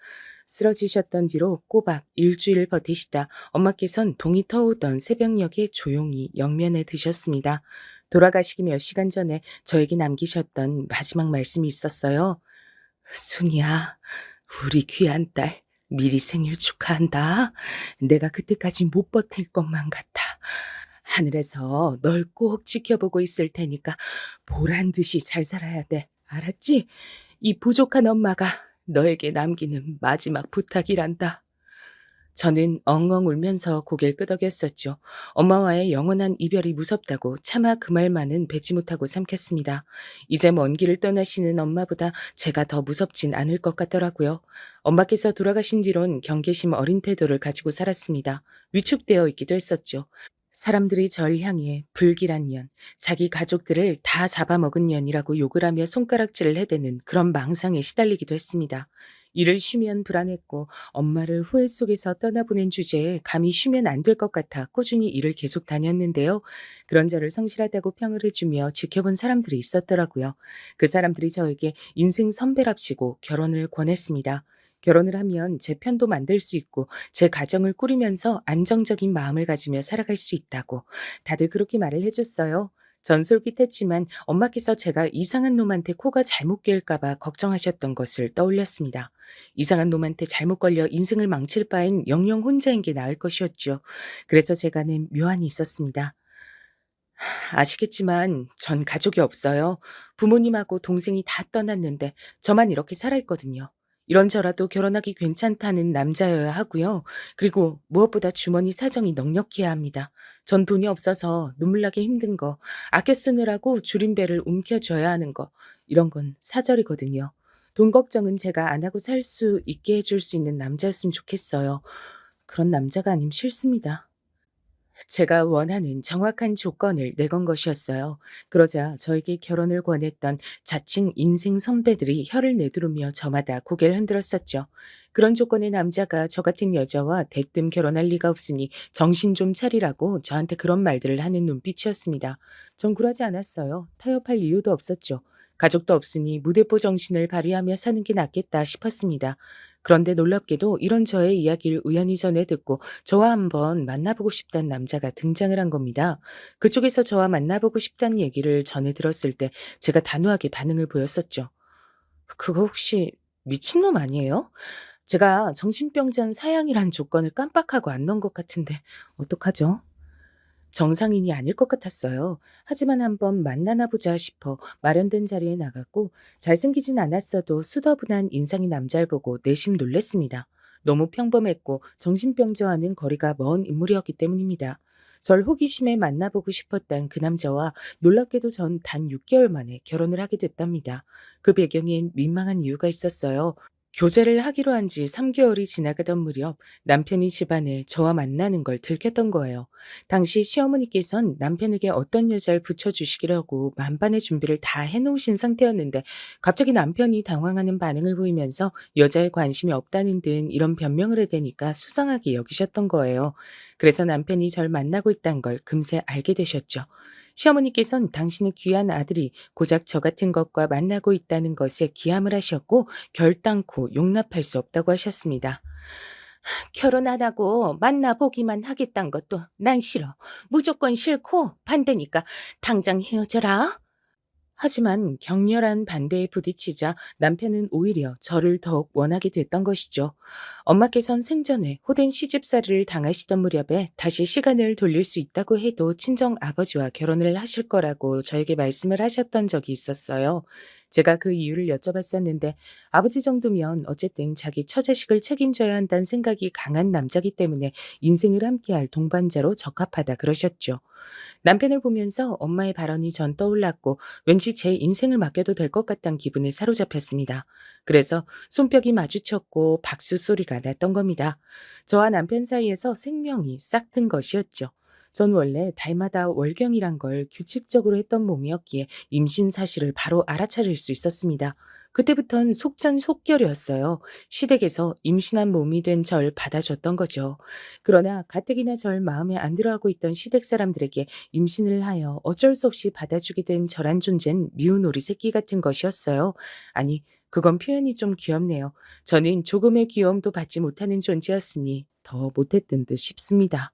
Speaker 2: 쓰러지셨던 뒤로 꼬박 일주일 버티시다 엄마께선 동이 터오던 새벽녘에 조용히 영면에 드셨습니다. 돌아가시기 몇 시간 전에 저에게 남기셨던 마지막 말씀이 있었어요. 순이야, 우리 귀한 딸, 미리 생일 축하한다. 내가 그때까지 못 버틸 것만 같아. 하늘에서 널 꼭 지켜보고 있을 테니까 보란 듯이 잘 살아야 돼. 알았지? 이 부족한 엄마가 너에게 남기는 마지막 부탁이란다. 저는 엉엉 울면서 고개를 끄덕였었죠. 엄마와의 영원한 이별이 무섭다고 차마 그 말만은 뱉지 못하고 삼켰습니다. 이제 먼 길을 떠나시는 엄마보다 제가 더 무섭진 않을 것 같더라고요. 엄마께서 돌아가신 뒤론 경계심 어린 태도를 가지고 살았습니다. 위축되어 있기도 했었죠. 사람들이 절 향해 불길한 년, 자기 가족들을 다 잡아먹은 년이라고 욕을 하며 손가락질을 해대는 그런 망상에 시달리기도 했습니다. 일을 쉬면 불안했고 엄마를 후회 속에서 떠나보낸 주제에 감히 쉬면 안 될 것 같아 꾸준히 일을 계속 다녔는데요. 그런 저를 성실하다고 평을 해주며 지켜본 사람들이 있었더라고요. 그 사람들이 저에게 인생 선배랍시고 결혼을 권했습니다. 결혼을 하면 제 편도 만들 수 있고 제 가정을 꾸리면서 안정적인 마음을 가지며 살아갈 수 있다고 다들 그렇게 말을 해줬어요. 전 솔깃했지만 엄마께서 제가 이상한 놈한테 코가 잘못 끼일까 봐 걱정하셨던 것을 떠올렸습니다. 이상한 놈한테 잘못 걸려 인생을 망칠 바엔 영영 혼자인 게 나을 것이었죠. 그래서 제가 낸 묘안이 있었습니다. 아시겠지만 전 가족이 없어요. 부모님하고 동생이 다 떠났는데 저만 이렇게 살아있거든요. 이런저라도 결혼하기 괜찮다는 남자여야 하고요. 그리고 무엇보다 주머니 사정이 넉넉해야 합니다. 전 돈이 없어서 눈물 나게 힘든 거, 아껴 쓰느라고 줄임배를 움켜줘야 하는 거, 이런 건 사절이거든요. 돈 걱정은 제가 안 하고 살 수 있게 해줄 수 있는 남자였으면 좋겠어요. 그런 남자가 아님 싫습니다. 제가 원하는 정확한 조건을 내건 것이었어요. 그러자 저에게 결혼을 권했던 자칭 인생 선배들이 혀를 내두르며 저마다 고개를 흔들었었죠. 그런 조건의 남자가 저 같은 여자와 대뜸 결혼할 리가 없으니 정신 좀 차리라고 저한테 그런 말들을 하는 눈빛이었습니다. 전 굴하지 않았어요. 타협할 이유도 없었죠. 가족도 없으니 무대뽀 정신을 발휘하며 사는 게 낫겠다 싶었습니다. 그런데 놀랍게도 이런 저의 이야기를 우연히 전해 듣고 저와 한번 만나보고 싶다는 남자가 등장을 한 겁니다. 그쪽에서 저와 만나보고 싶다는 얘기를 전해 들었을 때 제가 단호하게 반응을 보였었죠. 그거 혹시 미친놈 아니에요? 제가 정신병자 사양이란 조건을 깜빡하고 안 넣은 것 같은데 어떡하죠? 정상인이 아닐 것 같았어요. 하지만 한번 만나나 보자 싶어 마련된 자리에 나갔고 잘생기진 않았어도 수더분한 인상의 남자를 보고 내심 놀랬습니다. 너무 평범했고 정신병자와는 거리가 먼 인물이었기 때문입니다. 절 호기심에 만나보고 싶었던 그 남자와 놀랍게도 전 단 6개월 만에 결혼을 하게 됐답니다. 그 배경엔 민망한 이유가 있었어요. 교제를 하기로 한 지 3개월이 지나가던 무렵 남편이 집안에 저와 만나는 걸 들켰던 거예요. 당시 시어머니께선 남편에게 어떤 여자를 붙여주시기라고 만반의 준비를 다 해놓으신 상태였는데 갑자기 남편이 당황하는 반응을 보이면서 여자에 관심이 없다는 등 이런 변명을 해대니까 수상하게 여기셨던 거예요. 그래서 남편이 절 만나고 있다는 걸 금세 알게 되셨죠. 시어머니께선 당신의 귀한 아들이 고작 저 같은 것과 만나고 있다는 것에 기함을 하셨고 결단코 용납할 수 없다고 하셨습니다. 결혼 안 하고 만나보기만 하겠다는 것도 난 싫어. 무조건 싫고 반대니까 당장 헤어져라. 하지만 격렬한 반대에 부딪히자 남편은 오히려 저를 더욱 원하게 됐던 것이죠. 엄마께선 생전에 호된 시집살이를 당하시던 무렵에 다시 시간을 돌릴 수 있다고 해도 친정 아버지와 결혼을 하실 거라고 저에게 말씀을 하셨던 적이 있었어요. 제가 그 이유를 여쭤봤었는데 아버지 정도면 어쨌든 자기 처자식을 책임져야 한다는 생각이 강한 남자기 때문에 인생을 함께할 동반자로 적합하다 그러셨죠. 남편을 보면서 엄마의 발언이 전 떠올랐고 왠지 제 인생을 맡겨도 될 것 같다는 기분에 사로잡혔습니다. 그래서 손뼉이 마주쳤고 박수 소리가 났던 겁니다. 저와 남편 사이에서 생명이 싹튼 것이었죠. 전 원래 달마다 월경이란 걸 규칙적으로 했던 몸이었기에 임신 사실을 바로 알아차릴 수 있었습니다. 그때부턴 속전속결이었어요. 시댁에서 임신한 몸이 된 절 받아줬던 거죠. 그러나 가뜩이나 절 마음에 안 들어하고 있던 시댁 사람들에게 임신을 하여 어쩔 수 없이 받아주게 된 저란 존재는 미운 오리 새끼 같은 것이었어요. 아니, 그건 표현이 좀 귀엽네요. 저는 조금의 귀여움도 받지 못하는 존재였으니 더 못했던 듯 싶습니다.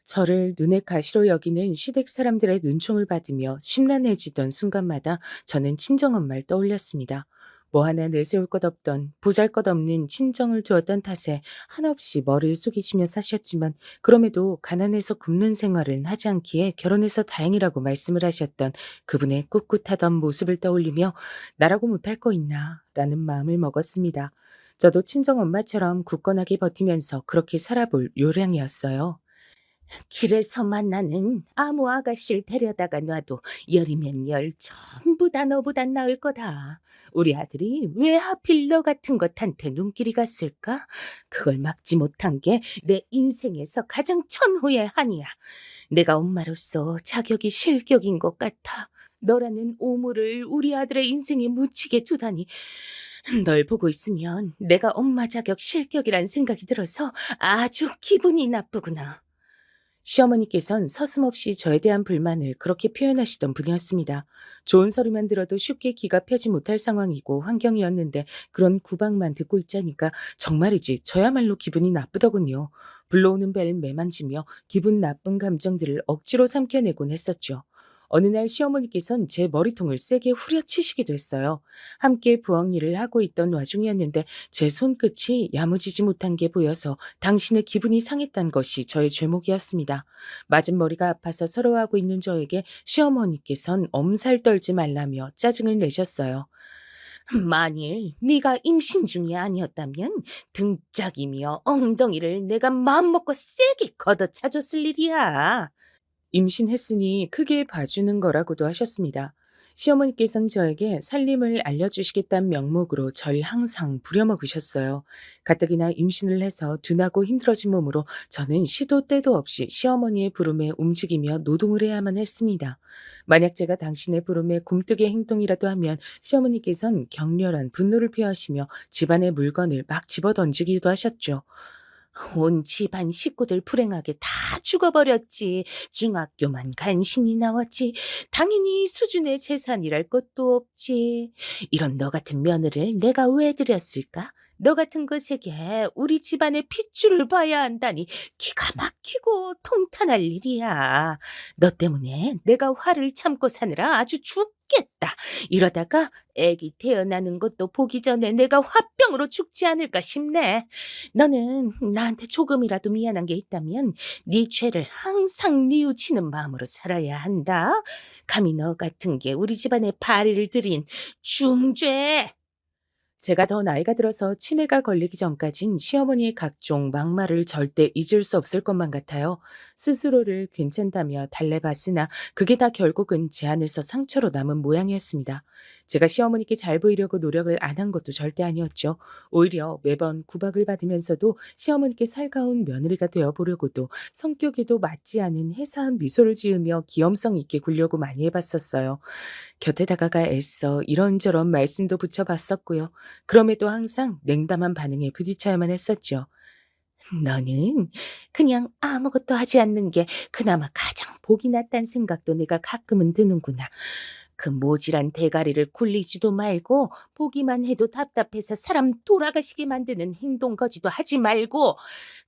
Speaker 2: 저를 눈의 가시로 여기는 시댁 사람들의 눈총을 받으며 심란해지던 순간마다 저는 친정엄마를 떠올렸습니다. 뭐 하나 내세울 것 없던 보잘것없는 친정을 두었던 탓에 한없이 머리를 숙이시며 사셨지만 그럼에도 가난해서 굶는 생활은 하지 않기에 결혼해서 다행이라고 말씀을 하셨던 그분의 꿋꿋하던 모습을 떠올리며 나라고 못할 거 있나 라는 마음을 먹었습니다. 저도 친정엄마처럼 굳건하게 버티면서 그렇게 살아볼 요량이었어요. 길에서 만나는 아무 아가씨를 데려다가 놔도 열이면 열 전부 다 너보단 나을 거다. 우리 아들이 왜 하필 너 같은 것한테 눈길이 갔을까? 그걸 막지 못한 게 내 인생에서 가장 천후의 한이야. 내가 엄마로서 자격이 실격인 것 같아. 너라는 오물을 우리 아들의 인생에 묻히게 두다니. 널 보고 있으면 내가 엄마 자격 실격이란 생각이 들어서 아주 기분이 나쁘구나. 시어머니께선 서슴없이 저에 대한 불만을 그렇게 표현하시던 분이었습니다. 좋은 소리만 들어도 쉽게 귀가 펴지 못할 상황이고 환경이었는데 그런 구박만 듣고 있자니까 정말이지 저야말로 기분이 나쁘더군요. 불러오는 벨을 매만지며 기분 나쁜 감정들을 억지로 삼켜내곤 했었죠. 어느 날 시어머니께선 제 머리통을 세게 후려치시기도 했어요. 함께 부엌 일을 하고 있던 와중이었는데 제 손끝이 야무지지 못한 게 보여서 당신의 기분이 상했단 것이 저의 죄목이었습니다. 맞은 머리가 아파서 서러워하고 있는 저에게 시어머니께선 엄살 떨지 말라며 짜증을 내셨어요. 만일 네가 임신 중이 아니었다면 등짝이며 엉덩이를 내가 마음먹고 세게 걷어차줬을 일이야. 임신했으니 크게 봐주는 거라고도 하셨습니다. 시어머니께서는 저에게 살림을 알려주시겠다는 명목으로 절 항상 부려먹으셨어요. 가뜩이나 임신을 해서 둔하고 힘들어진 몸으로 저는 시도 때도 없이 시어머니의 부름에 움직이며 노동을 해야만 했습니다. 만약 제가 당신의 부름에 굼뜨게 행동이라도 하면 시어머니께서는 격렬한 분노를 표하시며 집안의 물건을 막 집어던지기도 하셨죠. 온 집안 식구들 불행하게 다 죽어버렸지. 중학교만 간신히 나왔지. 당연히 수준의 재산이랄 것도 없지. 이런 너 같은 며느리를 내가 왜 들였을까? 너 같은 것에게 우리 집안의 핏줄을 봐야 한다니 기가 막히고 통탄할 일이야. 너 때문에 내가 화를 참고 사느라 아주 죽겠다. 이러다가 애기 태어나는 것도 보기 전에 내가 화병으로 죽지 않을까 싶네. 너는 나한테 조금이라도 미안한 게 있다면 네 죄를 항상 뉘우치는 마음으로 살아야 한다. 감히 너 같은 게 우리 집안에 발을 들인 중죄. 제가 더 나이가 들어서 치매가 걸리기 전까진 시어머니의 각종 막말을 절대 잊을 수 없을 것만 같아요. 스스로를 괜찮다며 달래봤으나 그게 다 결국은 제 안에서 상처로 남은 모양이었습니다. 제가 시어머니께 잘 보이려고 노력을 안 한 것도 절대 아니었죠. 오히려 매번 구박을 받으면서도 시어머니께 살가운 며느리가 되어보려고도 성격에도 맞지 않은 해사한 미소를 지으며 귀염성 있게 굴려고 많이 해봤었어요. 곁에 다가가 애써 이런저런 말씀도 붙여봤었고요. 그럼에도 항상 냉담한 반응에 부딪혀야만 했었죠. 너는 그냥 아무것도 하지 않는 게 그나마 가장 복이 났단 생각도 내가 가끔은 드는구나. 그 모질한 대가리를 굴리지도 말고 보기만 해도 답답해서 사람 돌아가시게 만드는 행동 거지도 하지 말고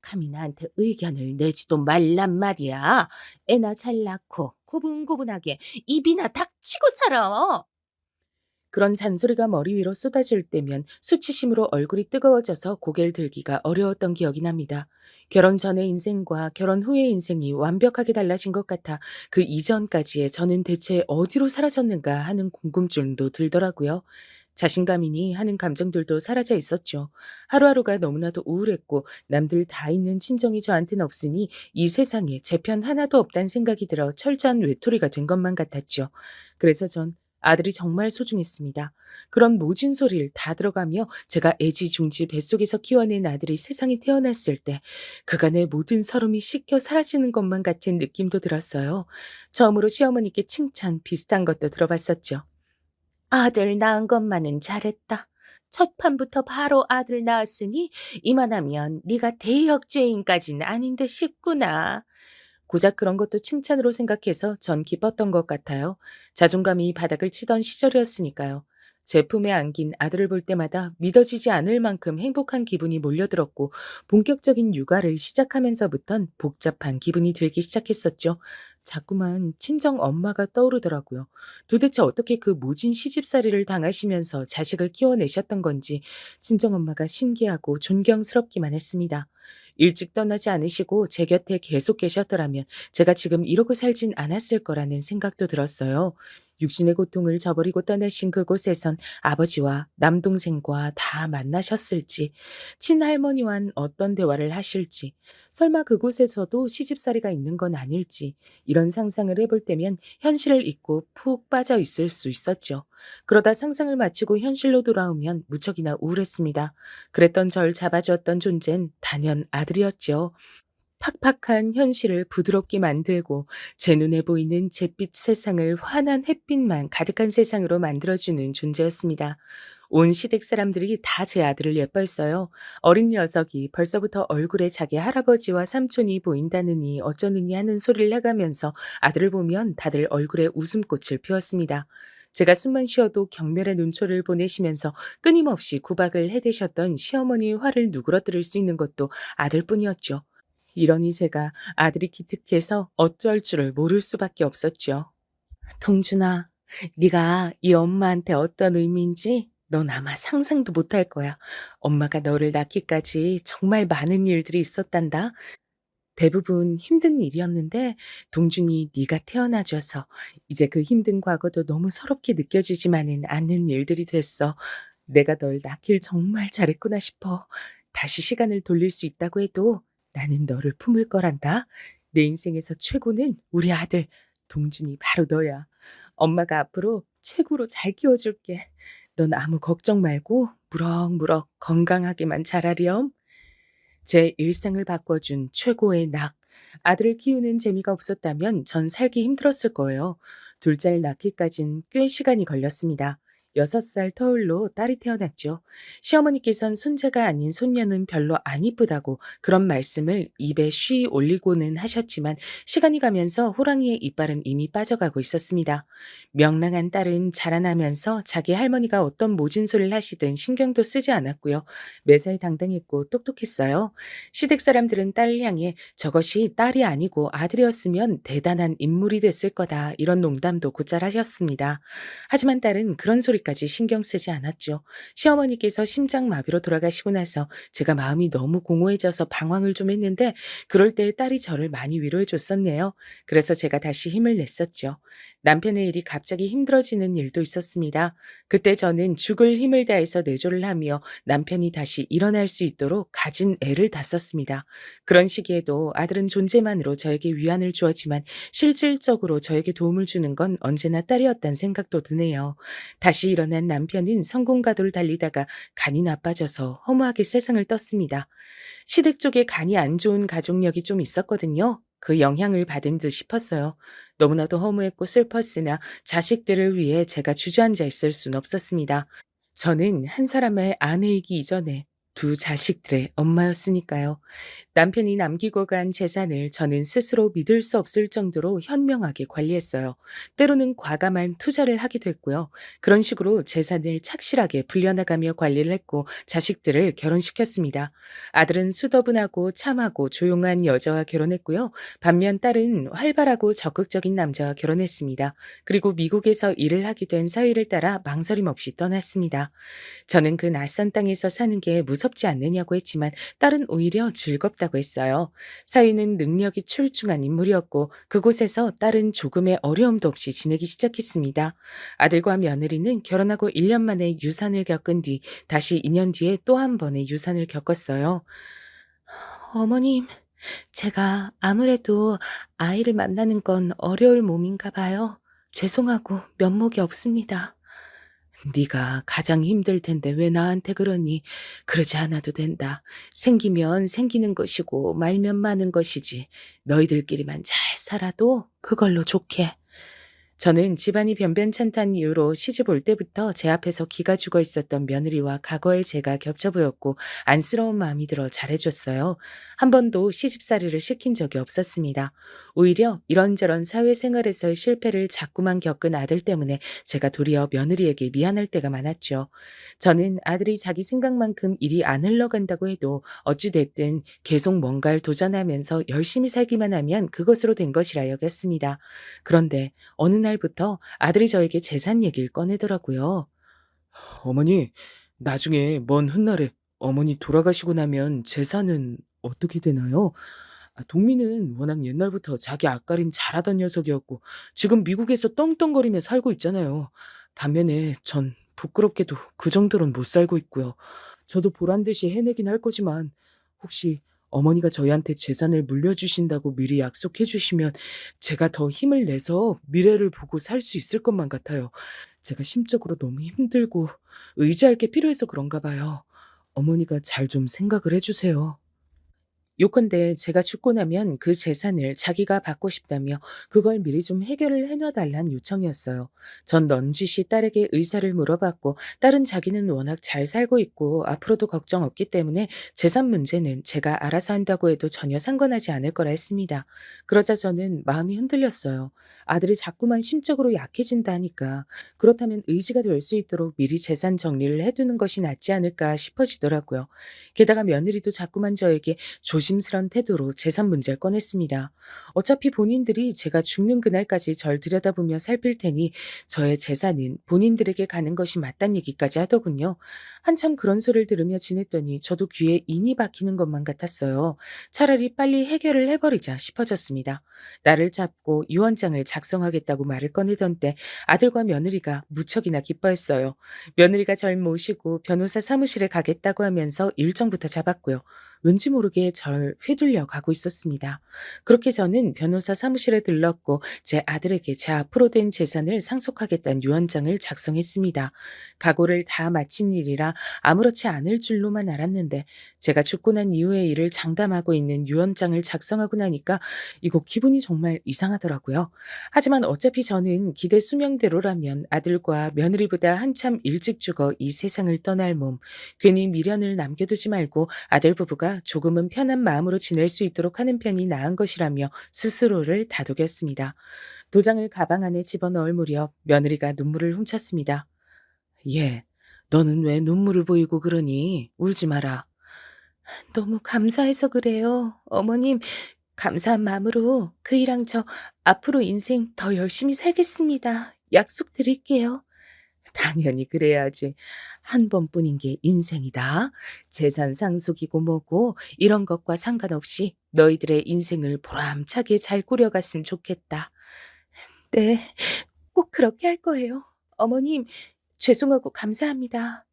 Speaker 2: 감히 나한테 의견을 내지도 말란 말이야. 애나 잘 낳고 고분고분하게 입이나 닥치고 살아. 그런 잔소리가 머리 위로 쏟아질 때면 수치심으로 얼굴이 뜨거워져서 고개를 들기가 어려웠던 기억이 납니다. 결혼 전의 인생과 결혼 후의 인생이 완벽하게 달라진 것 같아 그 이전까지의 저는 대체 어디로 사라졌는가 하는 궁금증도 들더라고요. 자신감이니 하는 감정들도 사라져 있었죠. 하루하루가 너무나도 우울했고 남들 다 있는 친정이 저한테는 없으니 이 세상에 제 편 하나도 없다는 생각이 들어 철저한 외톨이가 된 것만 같았죠. 그래서 전 아들이 정말 소중했습니다. 그런 모진 소리를 다 들어가며 제가 애지중지 뱃속에서 키워낸 아들이 세상에 태어났을 때 그간의 모든 서름이 씻겨 사라지는 것만 같은 느낌도 들었어요. 처음으로 시어머니께 칭찬 비슷한 것도 들어봤었죠. 아들 낳은 것만은 잘했다. 첫 판부터 바로 아들 낳았으니 이만하면 네가 대역죄인까지는 아닌 듯 싶구나. 고작 그런 것도 칭찬으로 생각해서 전 기뻤던 것 같아요. 자존감이 바닥을 치던 시절이었으니까요. 제 품에 안긴 아들을 볼 때마다 믿어지지 않을 만큼 행복한 기분이 몰려들었고 본격적인 육아를 시작하면서부턴 복잡한 기분이 들기 시작했었죠. 자꾸만 친정 엄마가 떠오르더라고요. 도대체 어떻게 그 모진 시집살이를 당하시면서 자식을 키워내셨던 건지 친정 엄마가 신기하고 존경스럽기만 했습니다. 일찍 떠나지 않으시고 제 곁에 계속 계셨더라면 제가 지금 이러고 살진 않았을 거라는 생각도 들었어요. 육신의 고통을 저버리고 떠나신 그곳에선 아버지와 남동생과 다 만나셨을지, 친할머니와는 어떤 대화를 하실지, 설마 그곳에서도 시집살이가 있는 건 아닐지, 이런 상상을 해볼 때면 현실을 잊고 푹 빠져 있을 수 있었죠. 그러다 상상을 마치고 현실로 돌아오면 무척이나 우울했습니다. 그랬던 절 잡아주었던 존재는 단연 아들이었죠. 팍팍한 현실을 부드럽게 만들고 제 눈에 보이는 잿빛 세상을 환한 햇빛만 가득한 세상으로 만들어주는 존재였습니다. 온 시댁 사람들이 다 제 아들을 예뻐했어요. 어린 녀석이 벌써부터 얼굴에 자기 할아버지와 삼촌이 보인다느니 어쩌느니 하는 소리를 해가면서 아들을 보면 다들 얼굴에 웃음꽃을 피웠습니다. 제가 숨만 쉬어도 경멸의 눈초를 보내시면서 끊임없이 구박을 해대셨던 시어머니의 화를 누그러뜨릴 수 있는 것도 아들뿐이었죠. 이러니 제가 아들이 기특해서 어쩔 줄을 모를 수밖에 없었죠. 동준아, 네가 이 엄마한테 어떤 의미인지 넌 아마 상상도 못할 거야. 엄마가 너를 낳기까지 정말 많은 일들이 있었단다. 대부분 힘든 일이었는데 동준이 네가 태어나줘서 이제 그 힘든 과거도 너무 서럽게 느껴지지만은 않는 일들이 됐어. 내가 널 낳길 정말 잘했구나 싶어. 다시 시간을 돌릴 수 있다고 해도 나는 너를 품을 거란다. 내 인생에서 최고는 우리 아들 동준이 바로 너야. 엄마가 앞으로 최고로 잘 키워줄게. 넌 아무 걱정 말고 무럭무럭 건강하게만 자라렴. 제 일상을 바꿔준 최고의 낙. 아들을 키우는 재미가 없었다면 전 살기 힘들었을 거예요. 둘째를 낳기까진 꽤 시간이 걸렸습니다. 6살 터울로 딸이 태어났죠. 시어머니께선 손자가 아닌 손녀는 별로 안 이쁘다고 그런 말씀을 입에 쉬 올리고는 하셨지만 시간이 가면서 호랑이의 이빨은 이미 빠져가고 있었습니다. 명랑한 딸은 자라나면서 자기 할머니가 어떤 모진 소리를 하시든 신경도 쓰지 않았고요. 매사에 당당했고 똑똑했어요. 시댁 사람들은 딸을 향해 저것이 딸이 아니고 아들이었으면 대단한 인물이 됐을 거다 이런 농담도 곧잘 하셨습니다. 하지만 딸은 그런 소리까지 신경 쓰지 않았죠. 시어머니께서 심장마비로 돌아가시고 나서 제가 마음이 너무 공허해져서 방황을 좀 했는데 그럴 때 딸이 저를 많이 위로해 줬었네요. 그래서 제가 다시 힘을 냈었죠. 남편의 일이 갑자기 힘들어지는 일도 있었습니다. 그때 저는 죽을 힘을 다해서 내조를 하며 남편이 다시 일어날 수 있도록 가진 애를 다 썼습니다. 그런 시기에도 아들은 존재만으로 저에게 위안을 주었지만 실질적으로 저에게 도움을 주는 건 언제나 딸이었단 생각도 드네요. 다시 일어난 남편은 성공가도를 달리다가 간이 나빠져서 허무하게 세상을 떴습니다. 시댁 쪽에 간이 안 좋은 가족력이 좀 있었거든요. 그 영향을 받은 듯 싶었어요. 너무나도 허무했고 슬펐으나 자식들을 위해 제가 주저앉아 있을 순 없었습니다. 저는 한 사람의 아내이기 이전에 두 자식들의 엄마였으니까요. 남편이 남기고 간 재산을 저는 스스로 믿을 수 없을 정도로 현명하게 관리했어요. 때로는 과감한 투자를 하기도 했고요. 그런 식으로 재산을 착실하게 불려나가며 관리를 했고 자식들을 결혼시켰습니다. 아들은 수더분하고 참하고 조용한 여자와 결혼했고요. 반면 딸은 활발하고 적극적인 남자와 결혼했습니다. 그리고 미국에서 일을 하게 된 사위를 따라 망설임 없이 떠났습니다. 저는 그 낯선 땅에서 사는 게 무섭지 않느냐고 했지만 딸은 오히려 즐겁다고 했어요. 사위는 능력이 출중한 인물이었고 그곳에서 딸은 조금의 어려움도 없이 지내기 시작했습니다. 아들과 며느리는 결혼하고 1년 만에 유산을 겪은 뒤 다시 2년 뒤에 또 한 번의 유산을 겪었어요. 어머님, 제가 아무래도 아이를 만나는 건 어려울 몸인가 봐요. 죄송하고 면목이 없습니다. 네가 가장 힘들 텐데 왜 나한테 그러니? 그러지 않아도 된다. 생기면 생기는 것이고 말면 마는 것이지. 너희들끼리만 잘 살아도 그걸로 좋게. 저는 집안이 변변찮다는 이유로 시집 올 때부터 제 앞에서 기가 죽어 있었던 며느리와 과거의 제가 겹쳐 보였고 안쓰러운 마음이 들어 잘해줬어요. 한 번도 시집살이를 시킨 적이 없었습니다. 오히려 이런저런 사회생활에서의 실패를 자꾸만 겪은 아들 때문에 제가 도리어 며느리에게 미안할 때가 많았죠. 저는 아들이 자기 생각만큼 일이 안 흘러간다고 해도 어찌됐든 계속 뭔가를 도전하면서 열심히 살기만 하면 그것으로 된 것이라 여겼습니다. 그런데 어느 날부터 아들이 저에게 재산 얘기를 꺼내더라고요. 어머니, 나중에 먼 훗날에 어머니 돌아가시고 나면 재산은 어떻게 되나요? 동민은 워낙 옛날부터 자기 앞가림 잘하던 녀석이었고 지금 미국에서 떵떵거리며 살고 있잖아요. 반면에 전 부끄럽게도 그 정도로는 못 살고 있고요. 저도 보란 듯이 해내긴 할 거지만 혹시 어머니가 저희한테 재산을 물려주신다고 미리 약속해 주시면 제가 더 힘을 내서 미래를 보고 살 수 있을 것만 같아요. 제가 심적으로 너무 힘들고 의지할 게 필요해서 그런가 봐요. 어머니가 잘 좀 생각을 해 주세요. 요컨대 제가 죽고 나면 그 재산을 자기가 받고 싶다며 그걸 미리 좀 해결을 해놔 달란 요청이었어요. 전 넌지시 딸에게 의사를 물어봤고 딸은 자기는 워낙 잘 살고 있고 앞으로도 걱정 없기 때문에 재산 문제는 제가 알아서 한다고 해도 전혀 상관하지 않을 거라 했습니다. 그러자 저는 마음이 흔들렸어요. 아들이 자꾸만 심적으로 약해진다 하니까 그렇다면 의지가 될 수 있도록 미리 재산 정리를 해두는 것이 낫지 않을까 싶어지더라고요. 게다가 며느리도 자꾸만 저에게 조심스런 태도로 재산 문제를 꺼냈습니다. 어차피 본인들이 제가 죽는 그날까지 절 들여다보며 살필 테니 저의 재산은 본인들에게 가는 것이 맞단 얘기까지 하더군요. 한참 그런 소리를 들으며 지냈더니 저도 귀에 인이 박히는 것만 같았어요. 차라리 빨리 해결을 해버리자 싶어졌습니다. 나를 잡고 유언장을 작성하겠다고 말을 꺼내던 때 아들과 며느리가 무척이나 기뻐했어요. 며느리가 절 모시고 변호사 사무실에 가겠다고 하면서 일정부터 잡았고요. 왠지 모르게 절 휘둘려 가고 있었습니다. 그렇게 저는 변호사 사무실에 들렀고 제 아들에게 제 앞으로 된 재산을 상속하겠다는 유언장을 작성했습니다. 각오를 다 마친 일이라 아무렇지 않을 줄로만 알았는데 제가 죽고 난 이후의 일을 장담하고 있는 유언장을 작성하고 나니까 이거 기분이 정말 이상하더라고요. 하지만 어차피 저는 기대 수명대로라면 아들과 며느리보다 한참 일찍 죽어 이 세상을 떠날 몸, 괜히 미련을 남겨두지 말고 아들 부부가 조금은 편한 마음으로 지낼 수 있도록 하는 편이 나은 것이라며 스스로를 다독였습니다. 도장을 가방 안에 집어넣을 무렵 며느리가 눈물을 훔쳤습니다. 예, 너는 왜 눈물을 보이고 그러니? 울지 마라. 너무 감사해서 그래요. 어머님, 감사한 마음으로 그이랑 저 앞으로 인생 더 열심히 살겠습니다. 약속드릴게요. 당연히 그래야지. 한 번뿐인 게 인생이다. 재산 상속이고 뭐고 이런 것과 상관없이 너희들의 인생을 보람차게 잘 꾸려갔으면 좋겠다. 네, 꼭 그렇게 할 거예요. 어머님, 죄송하고 감사합니다.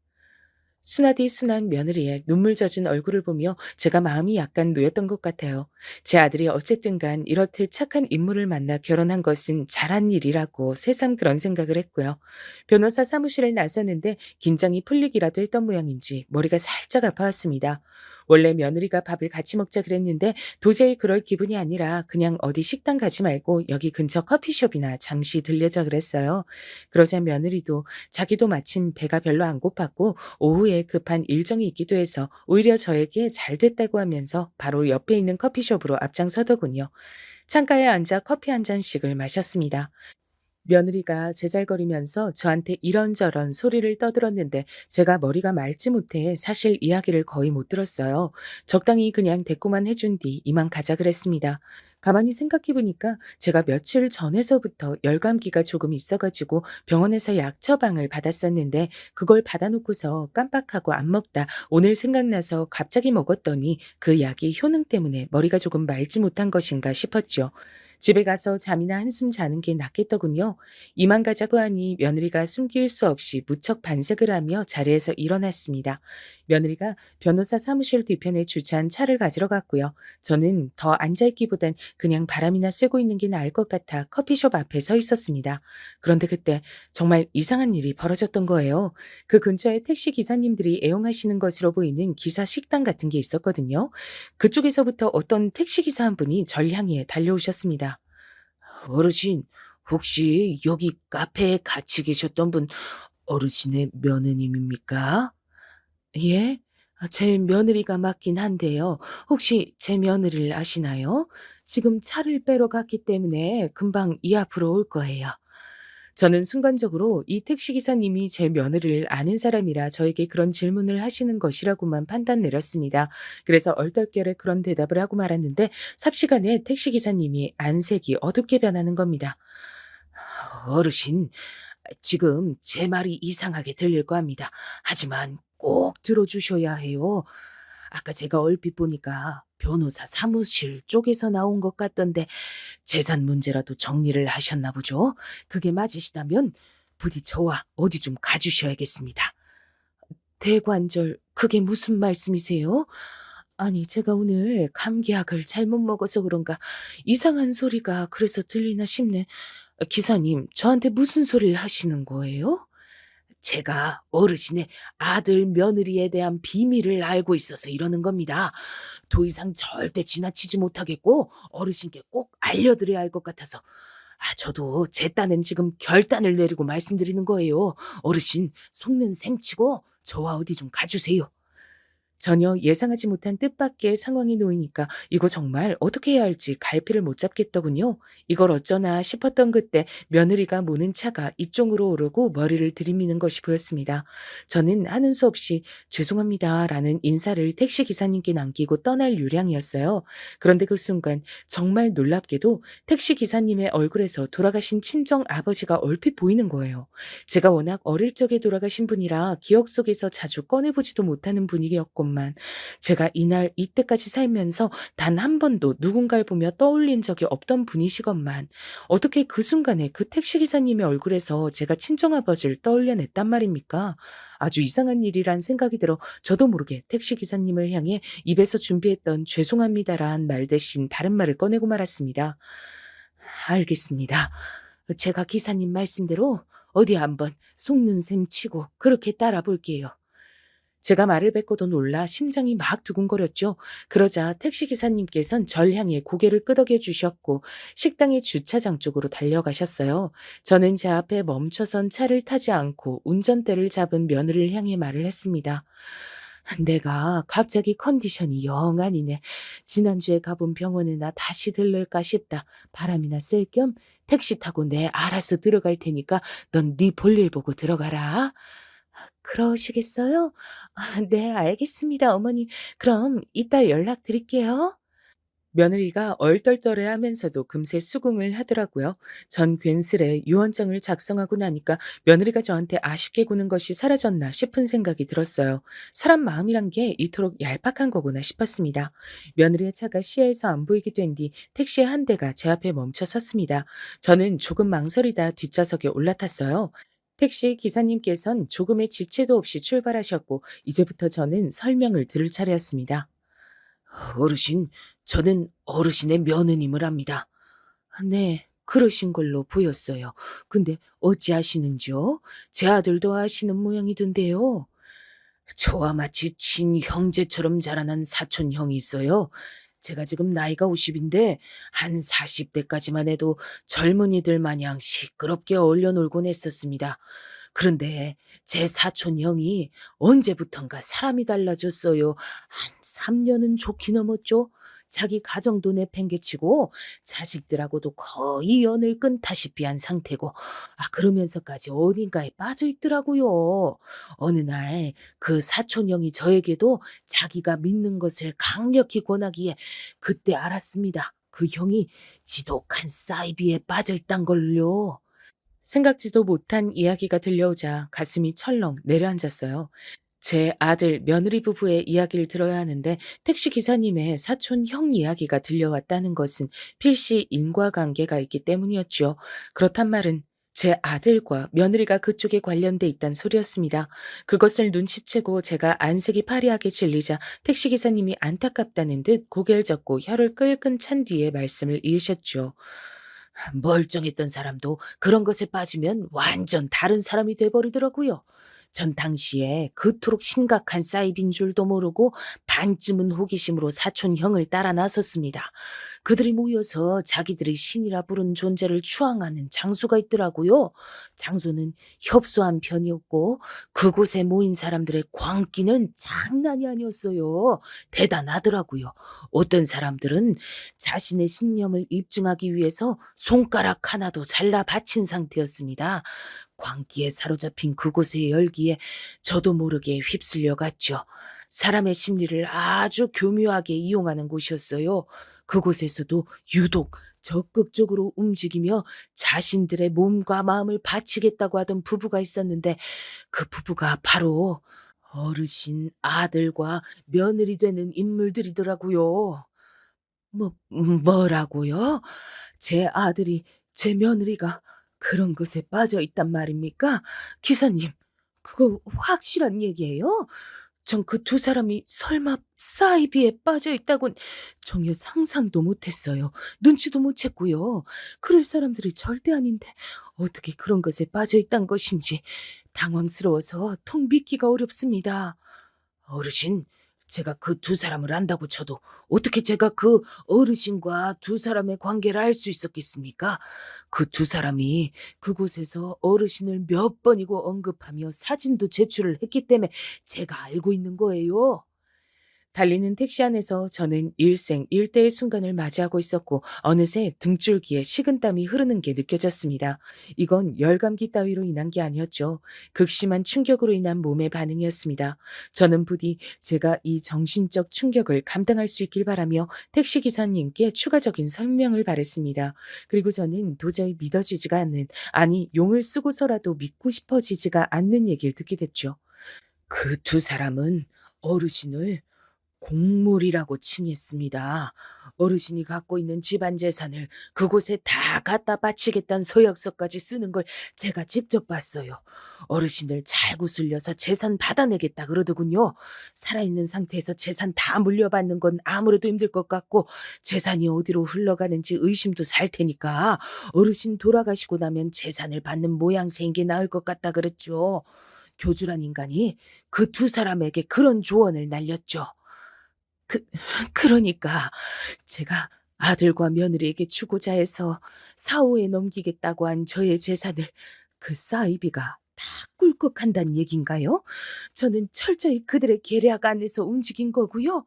Speaker 2: 순하디 순한 며느리의 눈물 젖은 얼굴을 보며 제가 마음이 약간 놓였던 것 같아요. 제 아들이 어쨌든 간 이렇듯 착한 인물을 만나 결혼한 것은 잘한 일이라고 새삼 그런 생각을 했고요. 변호사 사무실을 나섰는데 긴장이 풀리기라도 했던 모양인지 머리가 살짝 아파왔습니다. 원래 며느리가 밥을 같이 먹자 그랬는데 도저히 그럴 기분이 아니라 그냥 어디 식당 가지 말고 여기 근처 커피숍이나 잠시 들려자 그랬어요. 그러자 며느리도 자기도 마침 배가 별로 안 고팠고 오후에 급한 일정이 있기도 해서 오히려 저에게 잘 됐다고 하면서 바로 옆에 있는 커피숍으로 앞장서더군요. 창가에 앉아 커피 한 잔씩을 마셨습니다. 며느리가 제잘거리면서 저한테 이런저런 소리를 떠들었는데 제가 머리가 맑지 못해 사실 이야기를 거의 못 들었어요. 적당히 그냥 대꾸만 해준 뒤 이만 가자 그랬습니다. 가만히 생각해 보니까 제가 며칠 전에서부터 열감기가 조금 있어가지고 병원에서 약 처방을 받았었는데 그걸 받아놓고서 깜빡하고 안 먹다 오늘 생각나서 갑자기 먹었더니 그 약이 효능 때문에 머리가 조금 맑지 못한 것인가 싶었죠. 집에 가서 잠이나 한숨 자는 게 낫겠더군요. 이만 가자고 하니 며느리가 숨길 수 없이 무척 반색을 하며 자리에서 일어났습니다. 며느리가 변호사 사무실 뒤편에 주차한 차를 가지러 갔고요. 저는 더 앉아있기보단 그냥 바람이나 쐬고 있는 게 나을 것 같아 커피숍 앞에 서 있었습니다. 그런데 그때 정말 이상한 일이 벌어졌던 거예요. 그 근처에 택시 기사님들이 애용하시는 것으로 보이는 기사 식당 같은 게 있었거든요. 그쪽에서부터 어떤 택시 기사 한 분이 절 향해 달려오셨습니다. 어르신, 혹시 여기 카페에 같이 계셨던 분 어르신의 며느님입니까? 예? 제 며느리가 맞긴 한데요. 혹시 제 며느리를 아시나요? 지금 차를 빼러 갔기 때문에 금방 이 앞으로 올 거예요. 저는 순간적으로 이 택시 기사님이 제 며느리를 아는 사람이라 저에게 그런 질문을 하시는 것이라고만 판단 내렸습니다. 그래서 얼떨결에 그런 대답을 하고 말았는데 삽시간에 택시 기사님이 안색이 어둡게 변하는 겁니다. 어르신, 지금 제 말이 이상하게 들릴 겁니다. 하지만 꼭 들어주셔야 해요. 아까 제가 얼핏 보니까 변호사 사무실 쪽에서 나온 것 같던데 재산 문제라도 정리를 하셨나 보죠? 그게 맞으시다면 부디 저와 어디 좀 가주셔야겠습니다. 대관절, 그게 무슨 말씀이세요? 아니, 제가 오늘 감기약을 잘못 먹어서 그런가 이상한 소리가 그래서 들리나 싶네. 기사님, 저한테 무슨 소리를 하시는 거예요? 제가 어르신의 아들 며느리에 대한 비밀을 알고 있어서 이러는 겁니다. 더 이상 절대 지나치지 못하겠고 어르신께 꼭 알려드려야 할 것 같아서 저도 제 딴엔 지금 결단을 내리고 말씀드리는 거예요. 어르신 속는 셈치고 저와 어디 좀 가주세요. 전혀 예상하지 못한 뜻밖의 상황이 놓이니까 이거 정말 어떻게 해야 할지 갈피를 못 잡겠더군요. 이걸 어쩌나 싶었던 그때 며느리가 모는 차가 이쪽으로 오르고 머리를 들이미는 것이 보였습니다. 저는 하는 수 없이 죄송합니다라는 인사를 택시 기사님께 남기고 떠날 요량이었어요. 그런데 그 순간 정말 놀랍게도 택시 기사님의 얼굴에서 돌아가신 친정 아버지가 얼핏 보이는 거예요. 제가 워낙 어릴 적에 돌아가신 분이라 기억 속에서 자주 꺼내보지도 못하는 분위기였건만 제가 이날 이때까지 살면서 단 한 번도 누군가를 보며 떠올린 적이 없던 분이시건만 어떻게 그 순간에 그 택시기사님의 얼굴에서 제가 친정아버지를 떠올려냈단 말입니까? 아주 이상한 일이란 생각이 들어 저도 모르게 택시기사님을 향해 입에서 준비했던 죄송합니다란 말 대신 다른 말을 꺼내고 말았습니다. 알겠습니다. 제가 기사님 말씀대로 어디 한번 속는 셈 치고 그렇게 따라 볼게요. 제가 말을 뱉고도 놀라 심장이 막 두근거렸죠. 그러자 택시기사님께선 절 향해 고개를 끄덕여 주셨고 식당의 주차장 쪽으로 달려가셨어요. 저는 제 앞에 멈춰선 차를 타지 않고 운전대를 잡은 며느리를 향해 말을 했습니다. 내가 갑자기 컨디션이 영 아니네. 지난주에 가본 병원에 나 다시 들를까 싶다. 바람이나 쐴 겸 택시 타고 내 알아서 들어갈 테니까 넌 네 볼일 보고 들어가라. 그러시겠어요? 네, 알겠습니다, 어머니. 그럼 이따 연락드릴게요. 며느리가 얼떨떨해하면서도 금세 수긍을 하더라고요. 전 괜스레 유언장을 작성하고 나니까 며느리가 저한테 아쉽게 구는 것이 사라졌나 싶은 생각이 들었어요. 사람 마음이란 게 이토록 얄팍한 거구나 싶었습니다. 며느리의 차가 시야에서 안 보이게 된 뒤 택시의 한 대가 제 앞에 멈춰 섰습니다. 저는 조금 망설이다 뒷좌석에 올라탔어요. 택시 기사님께선 조금의 지체도 없이 출발하셨고 이제부터 저는 설명을 들을 차례였습니다. 어르신, 저는 어르신의 며느님을 합니다. 네, 그러신 걸로 보였어요. 근데 어찌 아시는지요? 제 아들도 아시는 모양이던데요. 저와 마치 친형제처럼 자라난 사촌 형이 있어요. 제가 지금 나이가 50인데 한 40대까지만 해도 젊은이들 마냥 시끄럽게 어울려 놀곤 했었습니다. 그런데 제 사촌 형이 언제부턴가 사람이 달라졌어요. 한 3년은 좋게 넘었죠. 자기 가정도 내팽개치고 자식들하고도 거의 연을 끊다시피 한 상태고 그러면서까지 어딘가에 빠져 있더라고요. 어느 날 그 사촌 형이 저에게도 자기가 믿는 것을 강력히 권하기에 그때 알았습니다. 그 형이 지독한 사이비에 빠져 있단 걸요. 생각지도 못한 이야기가 들려오자 가슴이 철렁 내려앉았어요. 제 아들 며느리 부부의 이야기를 들어야 하는데 택시 기사님의 사촌 형 이야기가 들려왔다는 것은 필시 인과관계가 있기 때문이었죠. 그렇단 말은 제 아들과 며느리가 그쪽에 관련돼 있단 소리였습니다. 그것을 눈치채고 제가 안색이 파리하게 질리자 택시 기사님이 안타깝다는 듯 고개를 젓고 혀를 끌끈 찬 뒤에 말씀을 이으셨죠. 멀쩡했던 사람도 그런 것에 빠지면 완전 다른 사람이 돼버리더라고요. 전 당시에 그토록 심각한 사이비인 줄도 모르고 반쯤은 호기심으로 사촌 형을 따라 나섰습니다. 그들이 모여서 자기들이 신이라 부른 존재를 추앙하는 장소가 있더라고요. 장소는 협소한 편이었고 그곳에 모인 사람들의 광기는 장난이 아니었어요. 대단하더라고요. 어떤 사람들은 자신의 신념을 입증하기 위해서 손가락 하나도 잘라 바친 상태였습니다. 광기에 사로잡힌 그곳의 열기에 저도 모르게 휩쓸려 갔죠. 사람의 심리를 아주 교묘하게 이용하는 곳이었어요. 그곳에서도 유독 적극적으로 움직이며 자신들의 몸과 마음을 바치겠다고 하던 부부가 있었는데 그 부부가 바로 어르신 아들과 며느리 되는 인물들이더라고요. 뭐라고요? 제 아들이, 제 며느리가 그런 것에 빠져 있단 말입니까? 기사님, 그거 확실한 얘기예요? 전 그 두 사람이 설마 사이비에 빠져 있다곤 전혀 상상도 못했어요. 눈치도 못 챘고요. 그럴 사람들이 절대 아닌데 어떻게 그런 것에 빠져 있단 것인지 당황스러워서 통 믿기가 어렵습니다. 어르신, 제가 그 두 사람을 안다고 쳐도 어떻게 제가 그 어르신과 두 사람의 관계를 알 수 있었겠습니까? 그 두 사람이 그곳에서 어르신을 몇 번이고 언급하며 사진도 제출을 했기 때문에 제가 알고 있는 거예요. 달리는 택시 안에서 저는 일생일대의 순간을 맞이하고 있었고 어느새 등줄기에 식은땀이 흐르는 게 느껴졌습니다. 이건 열감기 따위로 인한 게 아니었죠. 극심한 충격으로 인한 몸의 반응이었습니다. 저는 부디 제가 이 정신적 충격을 감당할 수 있길 바라며 택시 기사님께 추가적인 설명을 바랬습니다. 그리고 저는 도저히 믿어지지가 않는, 아니 용을 쓰고서라도 믿고 싶어지지가 않는 얘기를 듣게 됐죠. 그 두 사람은 어르신을 공물이라고 칭했습니다. 어르신이 갖고 있는 집안 재산을 그곳에 다 갖다 바치겠다는 서약서까지 쓰는 걸 제가 직접 봤어요. 어르신을 잘 구슬려서 재산 받아내겠다 그러더군요. 살아있는 상태에서 재산 다 물려받는 건 아무래도 힘들 것 같고 재산이 어디로 흘러가는지 의심도 살 테니까 어르신 돌아가시고 나면 재산을 받는 모양새인 게 나을 것 같다 그랬죠. 교주란 인간이 그 두 사람에게 그런 조언을 날렸죠. 그 그러니까 제가 아들과 며느리에게 주고자 해서 사후에 넘기겠다고 한 저의 재산을 그 사이비가 다 꿀꺽한다는 얘긴가요? 저는 철저히 그들의 계략 안에서 움직인 거고요.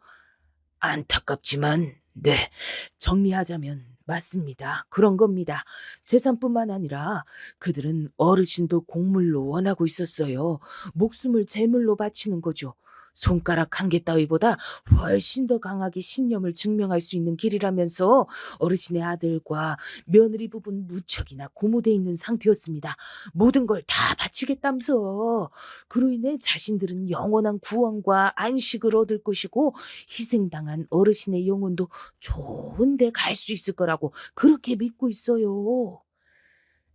Speaker 2: 안타깝지만 네, 정리하자면 맞습니다. 그런 겁니다. 재산뿐만 아니라 그들은 어르신도 공물로 원하고 있었어요. 목숨을 제물로 바치는 거죠. 손가락 한 개 따위보다 훨씬 더 강하게 신념을 증명할 수 있는 길이라면서 어르신의 아들과 며느리 부분 무척이나 고무돼 있는 상태였습니다. 모든 걸 다 바치겠다면서. 그로 인해 자신들은 영원한 구원과 안식을 얻을 것이고 희생당한 어르신의 영혼도 좋은 데 갈 수 있을 거라고 그렇게 믿고 있어요.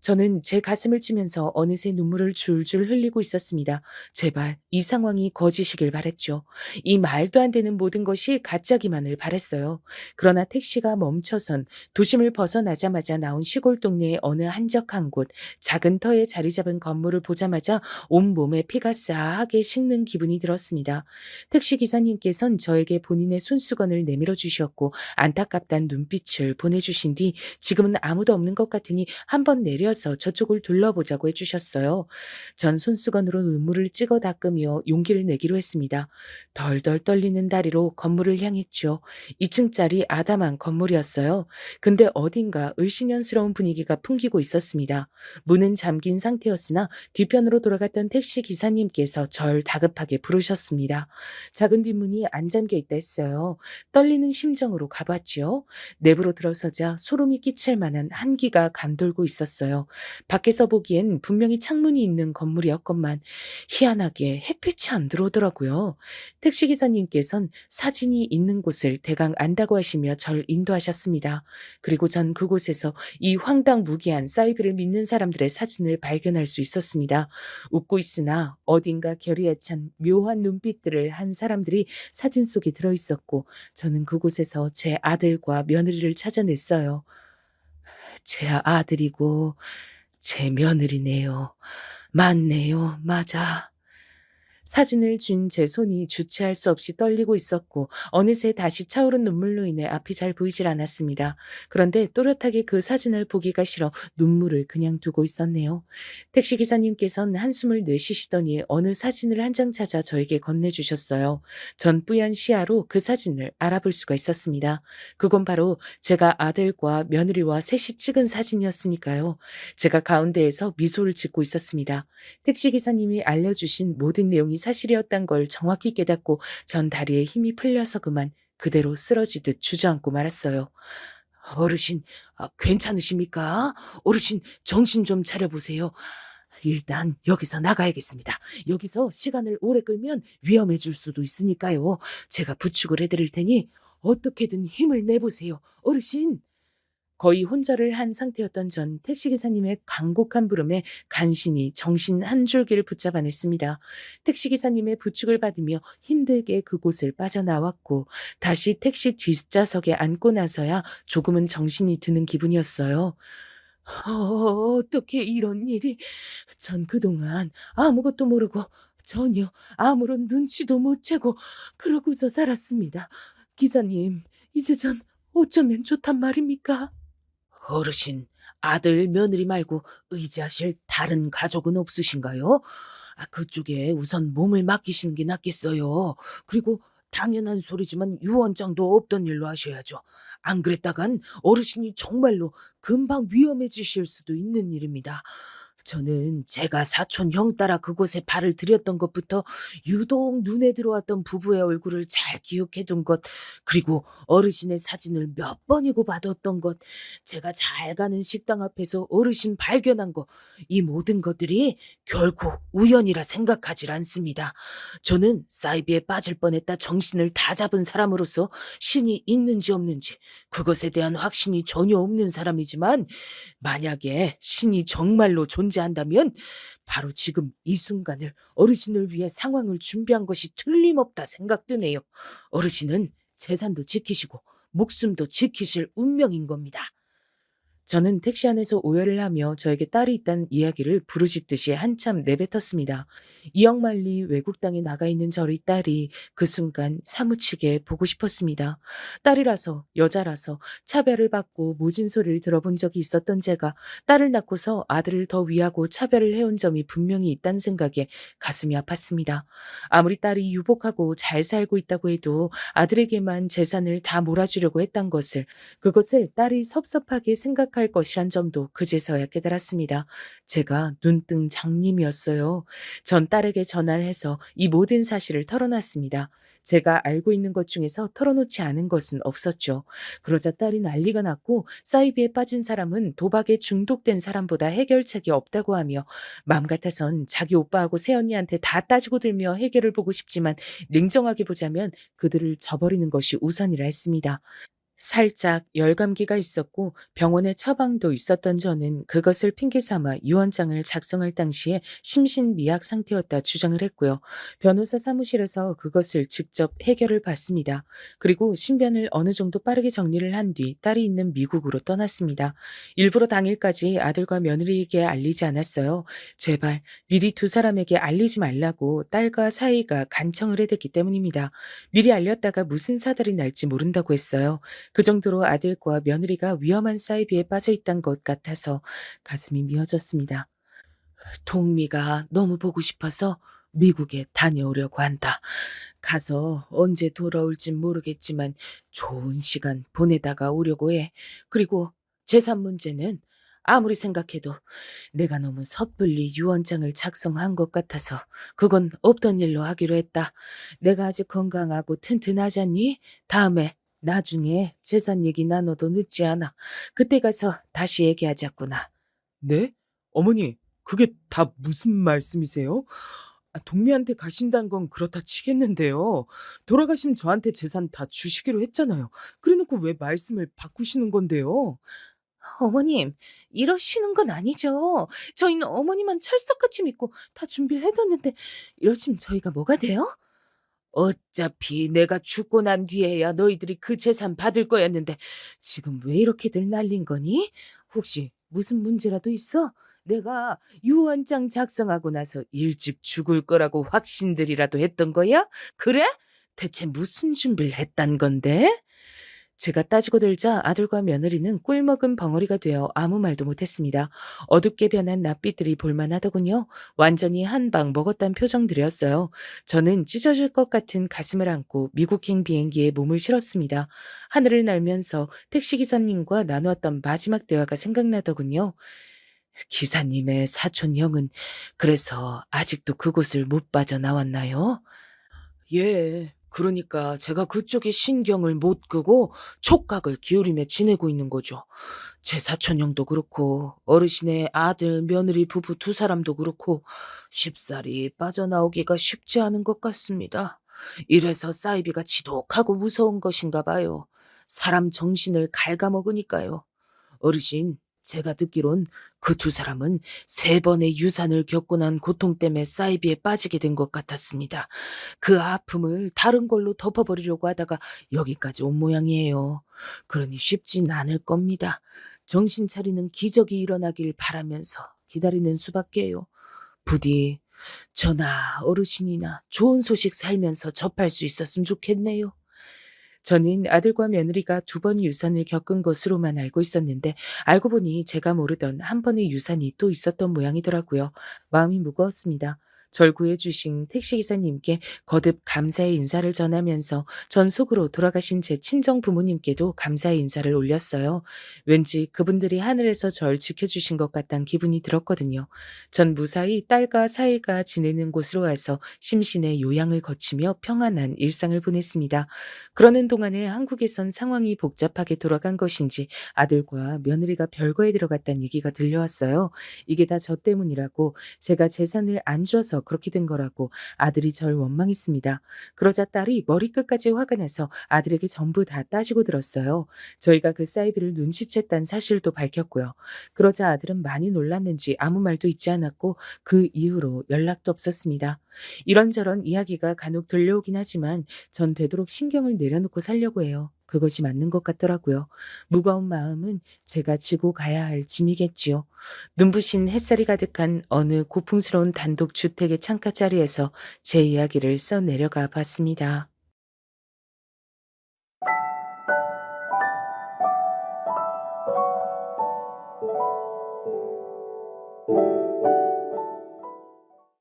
Speaker 2: 저는 제 가슴을 치면서 어느새 눈물을 줄줄 흘리고 있었습니다. 제발 이 상황이 거짓이길 바랬죠. 이 말도 안 되는 모든 것이 가짜기만을 바랬어요. 그러나 택시가 멈춰선 도심을 벗어나자마자 나온 시골 동네의 어느 한적한 곳, 작은 터에 자리 잡은 건물을 보자마자 온몸에 피가 싸하게 식는 기분이 들었습니다. 택시 기사님께선 저에게 본인의 손수건을 내밀어 주셨고 안타깝다는 눈빛을 보내주신 뒤 지금은 아무도 없는 것 같으니 한번 내려서 저쪽을 둘러보자고 해주셨어요. 전 손수건으로 눈물을 찍어 닦으며 용기를 내기로 했습니다. 덜덜 떨리는 다리로 건물을 향했죠. 2층짜리 아담한 건물이었어요. 근데 어딘가 을씨년스러운 분위기가 풍기고 있었습니다. 문은 잠긴 상태였으나 뒤편으로 돌아갔던 택시 기사님께서 절 다급하게 부르셨습니다. 작은 뒷문이 안 잠겨 있다 했어요. 떨리는 심정으로 가봤지요. 내부로 들어서자 소름이 끼칠 만한 한기가 감돌고 있었어요. 밖에서 보기엔 분명히 창문이 있는 건물이었건만 희한하게 햇빛이 안 들어오더라고요. 택시기사님께선 사진이 있는 곳을 대강 안다고 하시며 절 인도하셨습니다. 그리고 전 그곳에서 이 황당무계한 사이비를 믿는 사람들의 사진을 발견할 수 있었습니다. 웃고 있으나 어딘가 결의에 찬 묘한 눈빛들을 한 사람들이 사진 속에 들어있었고 저는 그곳에서 제 아들과 며느리를 찾아냈어요. 제 아들이고 제 며느리네요. 맞네요. 맞아. 사진을 쥔 제 손이 주체할 수 없이 떨리고 있었고 어느새 다시 차오른 눈물로 인해 앞이 잘 보이질 않았습니다. 그런데 또렷하게 그 사진을 보기가 싫어 눈물을 그냥 두고 있었네요. 택시 기사님께서는 한숨을 내쉬시더니 어느 사진을 한 장 찾아 저에게 건네주셨어요. 전 뿌연 시야로 그 사진을 알아볼 수가 있었습니다. 그건 바로 제가 아들과 며느리와 셋이 찍은 사진이었으니까요. 제가 가운데에서 미소를 짓고 있었습니다. 택시 기사님이 알려주신 모든 내용이 사실이었단 걸 정확히 깨닫고 전 다리에 힘이 풀려서 그만 그대로 쓰러지듯 주저앉고 말았어요. 어르신, 괜찮으십니까? 어르신, 정신 좀 차려보세요. 일단 여기서 나가야겠습니다. 여기서 시간을 오래 끌면 위험해질 수도 있으니까요. 제가 부축을 해드릴 테니 어떻게든 힘을 내보세요. 어르신. 거의 혼절을 한 상태였던 전 택시기사님의 간곡한 부름에 간신히 정신 한 줄기를 붙잡아냈습니다. 택시기사님의 부축을 받으며 힘들게 그곳을 빠져나왔고 다시 택시 뒷좌석에 앉고 나서야 조금은 정신이 드는 기분이었어요. 어떻게 이런 일이? 전 그동안 아무것도 모르고 전혀 아무런 눈치도 못 채고 그러고서 살았습니다. 기사님, 이제 전 어쩌면 좋단 말입니까? 어르신, 아들, 며느리 말고 의지하실 다른 가족은 없으신가요? 그쪽에 우선 몸을 맡기시는 게 낫겠어요. 그리고 당연한 소리지만 유언장도 없던 일로 하셔야죠. 안 그랬다간 어르신이 정말로 금방 위험해지실 수도 있는 일입니다. 저는 제가 사촌 형 따라 그곳에 발을 들였던 것부터 유독 눈에 들어왔던 부부의 얼굴을 잘 기억해 둔 것, 그리고 어르신의 사진을 몇 번이고 받았던 것, 제가 잘 가는 식당 앞에서 어르신 발견한 거, 이 모든 것들이 결코 우연이라 생각하질 않습니다. 저는 사이비에 빠질 뻔했다 정신을 다 잡은 사람으로서 신이 있는지 없는지 그것에 대한 확신이 전혀 없는 사람이지만 만약에 신이 정말로 존재한다면 바로 지금 이 순간을 어르신을 위해 상황을 준비한 것이 틀림없다 생각되네요. 어르신은 재산도 지키시고 목숨도 지키실 운명인 겁니다. 저는 택시 안에서 오열을 하며 저에게 딸이 있다는 이야기를 부르짖듯이 한참 내뱉었습니다. 이억만리 외국 땅에 나가 있는 저희 딸이 그 순간 사무치게 보고 싶었습니다. 딸이라서 여자라서 차별을 받고 모진 소리를 들어본 적이 있었던 제가 딸을 낳고서 아들을 더 위하고 차별을 해온 점이 분명히 있다는 생각에 가슴이 아팠습니다. 아무리 딸이 유복하고 잘 살고 있다고 해도 아들에게만 재산을 다 몰아주려고 했던 것을 그것을 딸이 섭섭하게 생각할 것이란 점도 그제서야 깨달았습니다. 제가 눈뜬 장님이었어요. 전 딸에게 전화를 해서 이 모든 사실을 털어놨습니다. 제가 알고 있는 것 중에서 털어놓지 않은 것은 없었죠. 그러자 딸이 난리가 났고 사이비에 빠진 사람은 도박에 중독된 사람보다 해결책이 없다고 하며 마음 같아선 자기 오빠하고 새언니한테 다 따지고 들며 해결을 보고 싶지만 냉정하게 보자면 그들을 저버리는 것이 우선이라 했습니다. 살짝 열감기가 있었고 병원에 처방도 있었던 저는 그것을 핑계 삼아 유언장을 작성할 당시에 심신미약 상태였다 주장을 했고요. 변호사 사무실에서 그것을 직접 해결을 받습니다. 그리고 신변을 어느 정도 빠르게 정리를 한 뒤 딸이 있는 미국으로 떠났습니다. 일부러 당일까지 아들과 며느리에게 알리지 않았어요. 제발 미리 두 사람에게 알리지 말라고 딸과 사이가 간청을 해댔기 때문입니다. 미리 알렸다가 무슨 사달이 날지 모른다고 했어요. 그 정도로 아들과 며느리가 위험한 사이비에 빠져 있던 것 같아서 가슴이 미어졌습니다. 동미가 너무 보고 싶어서 미국에 다녀오려고 한다. 가서 언제 돌아올진 모르겠지만 좋은 시간 보내다가 오려고 해. 그리고 재산 문제는 아무리 생각해도 내가 너무 섣불리 유언장을 작성한 것 같아서 그건 없던 일로 하기로 했다. 내가 아직 건강하고 튼튼하잖니? 다음에 나중에 재산 얘기 나눠도 늦지 않아. 그때 가서 다시 얘기하자꾸나. 네? 어머니, 그게 다 무슨 말씀이세요? 동미한테 가신다는 건 그렇다 치겠는데요. 돌아가신 저한테 재산 다 주시기로 했잖아요. 그래놓고 왜 말씀을 바꾸시는 건데요? 어머님, 이러시는 건 아니죠. 저희는 어머니만 철석같이 믿고 다 준비를 해뒀는데 이러시면 저희가 뭐가 돼요? 어차피 내가 죽고 난 뒤에야 너희들이 그 재산 받을 거였는데 지금 왜 이렇게들 날린 거니? 혹시 무슨 문제라도 있어? 내가 유언장 작성하고 나서 일찍 죽을 거라고 확신들이라도 했던 거야? 그래? 대체 무슨 준비를 했단 건데? 제가 따지고 들자 아들과 며느리는 꿀먹은 벙어리가 되어 아무 말도 못했습니다. 어둡게 변한 낯빛들이 볼만하더군요. 완전히 한 방 먹었단 표정들이었어요. 저는 찢어질 것 같은 가슴을 안고 미국행 비행기에 몸을 실었습니다. 하늘을 날면서 택시기사님과 나누었던 마지막 대화가 생각나더군요. 기사님의 사촌 형은 그래서 아직도 그곳을 못 빠져나왔나요? 예. 그러니까 제가 그쪽에 신경을 못 끄고 촉각을 기울이며 지내고 있는 거죠. 제 사촌 형도 그렇고 어르신의 아들, 며느리 부부 두 사람도 그렇고 쉽사리 빠져나오기가 쉽지 않은 것 같습니다. 이래서 사이비가 지독하고 무서운 것인가 봐요. 사람 정신을 갉아먹으니까요. 어르신, 제가 듣기론 그 두 사람은 세 번의 유산을 겪고 난 고통 때문에 사이비에 빠지게 된 것 같았습니다. 그 아픔을 다른 걸로 덮어버리려고 하다가 여기까지 온 모양이에요. 그러니 쉽진 않을 겁니다. 정신 차리는 기적이 일어나길 바라면서 기다리는 수밖에요. 부디 저나 어르신이나 좋은 소식 살면서 접할 수 있었으면 좋겠네요. 저는 아들과 며느리가 두 번 유산을 겪은 것으로만 알고 있었는데 알고 보니 제가 모르던 한 번의 유산이 또 있었던 모양이더라고요. 마음이 무거웠습니다. 절 구해주신 택시기사님께 거듭 감사의 인사를 전하면서 전 속으로 돌아가신 제 친정 부모님께도 감사의 인사를 올렸어요. 왠지 그분들이 하늘에서 절 지켜주신 것 같다는 기분이 들었거든요. 전 무사히 딸과 사이가 지내는 곳으로 와서 심신의 요양을 거치며 평안한 일상을 보냈습니다. 그러는 동안에 한국에선 상황이 복잡하게 돌아간 것인지 아들과 며느리가 별거에 들어갔다는 얘기가 들려왔어요. 이게 다 저 때문이라고, 제가 재산을 안 줘서 그렇게 된 거라고 아들이 절 원망했습니다. 그러자 딸이 머리끝까지 화가 나서 아들에게 전부 다 따지고 들었어요. 저희가 그 사이비를 눈치챘다는 사실도 밝혔고요. 그러자 아들은 많이 놀랐는지 아무 말도 잊지 않았고 그 이후로 연락도 없었습니다. 이런저런 이야기가 간혹 들려오긴 하지만 전 되도록 신경을 내려놓고 살려고 해요. 그것이 맞는 것 같더라고요. 무거운 마음은 제가 지고 가야 할 짐이겠지요. 눈부신 햇살이 가득한 어느 고풍스러운 단독 주택의 창가 자리에서 제 이야기를 써내려가 봤습니다.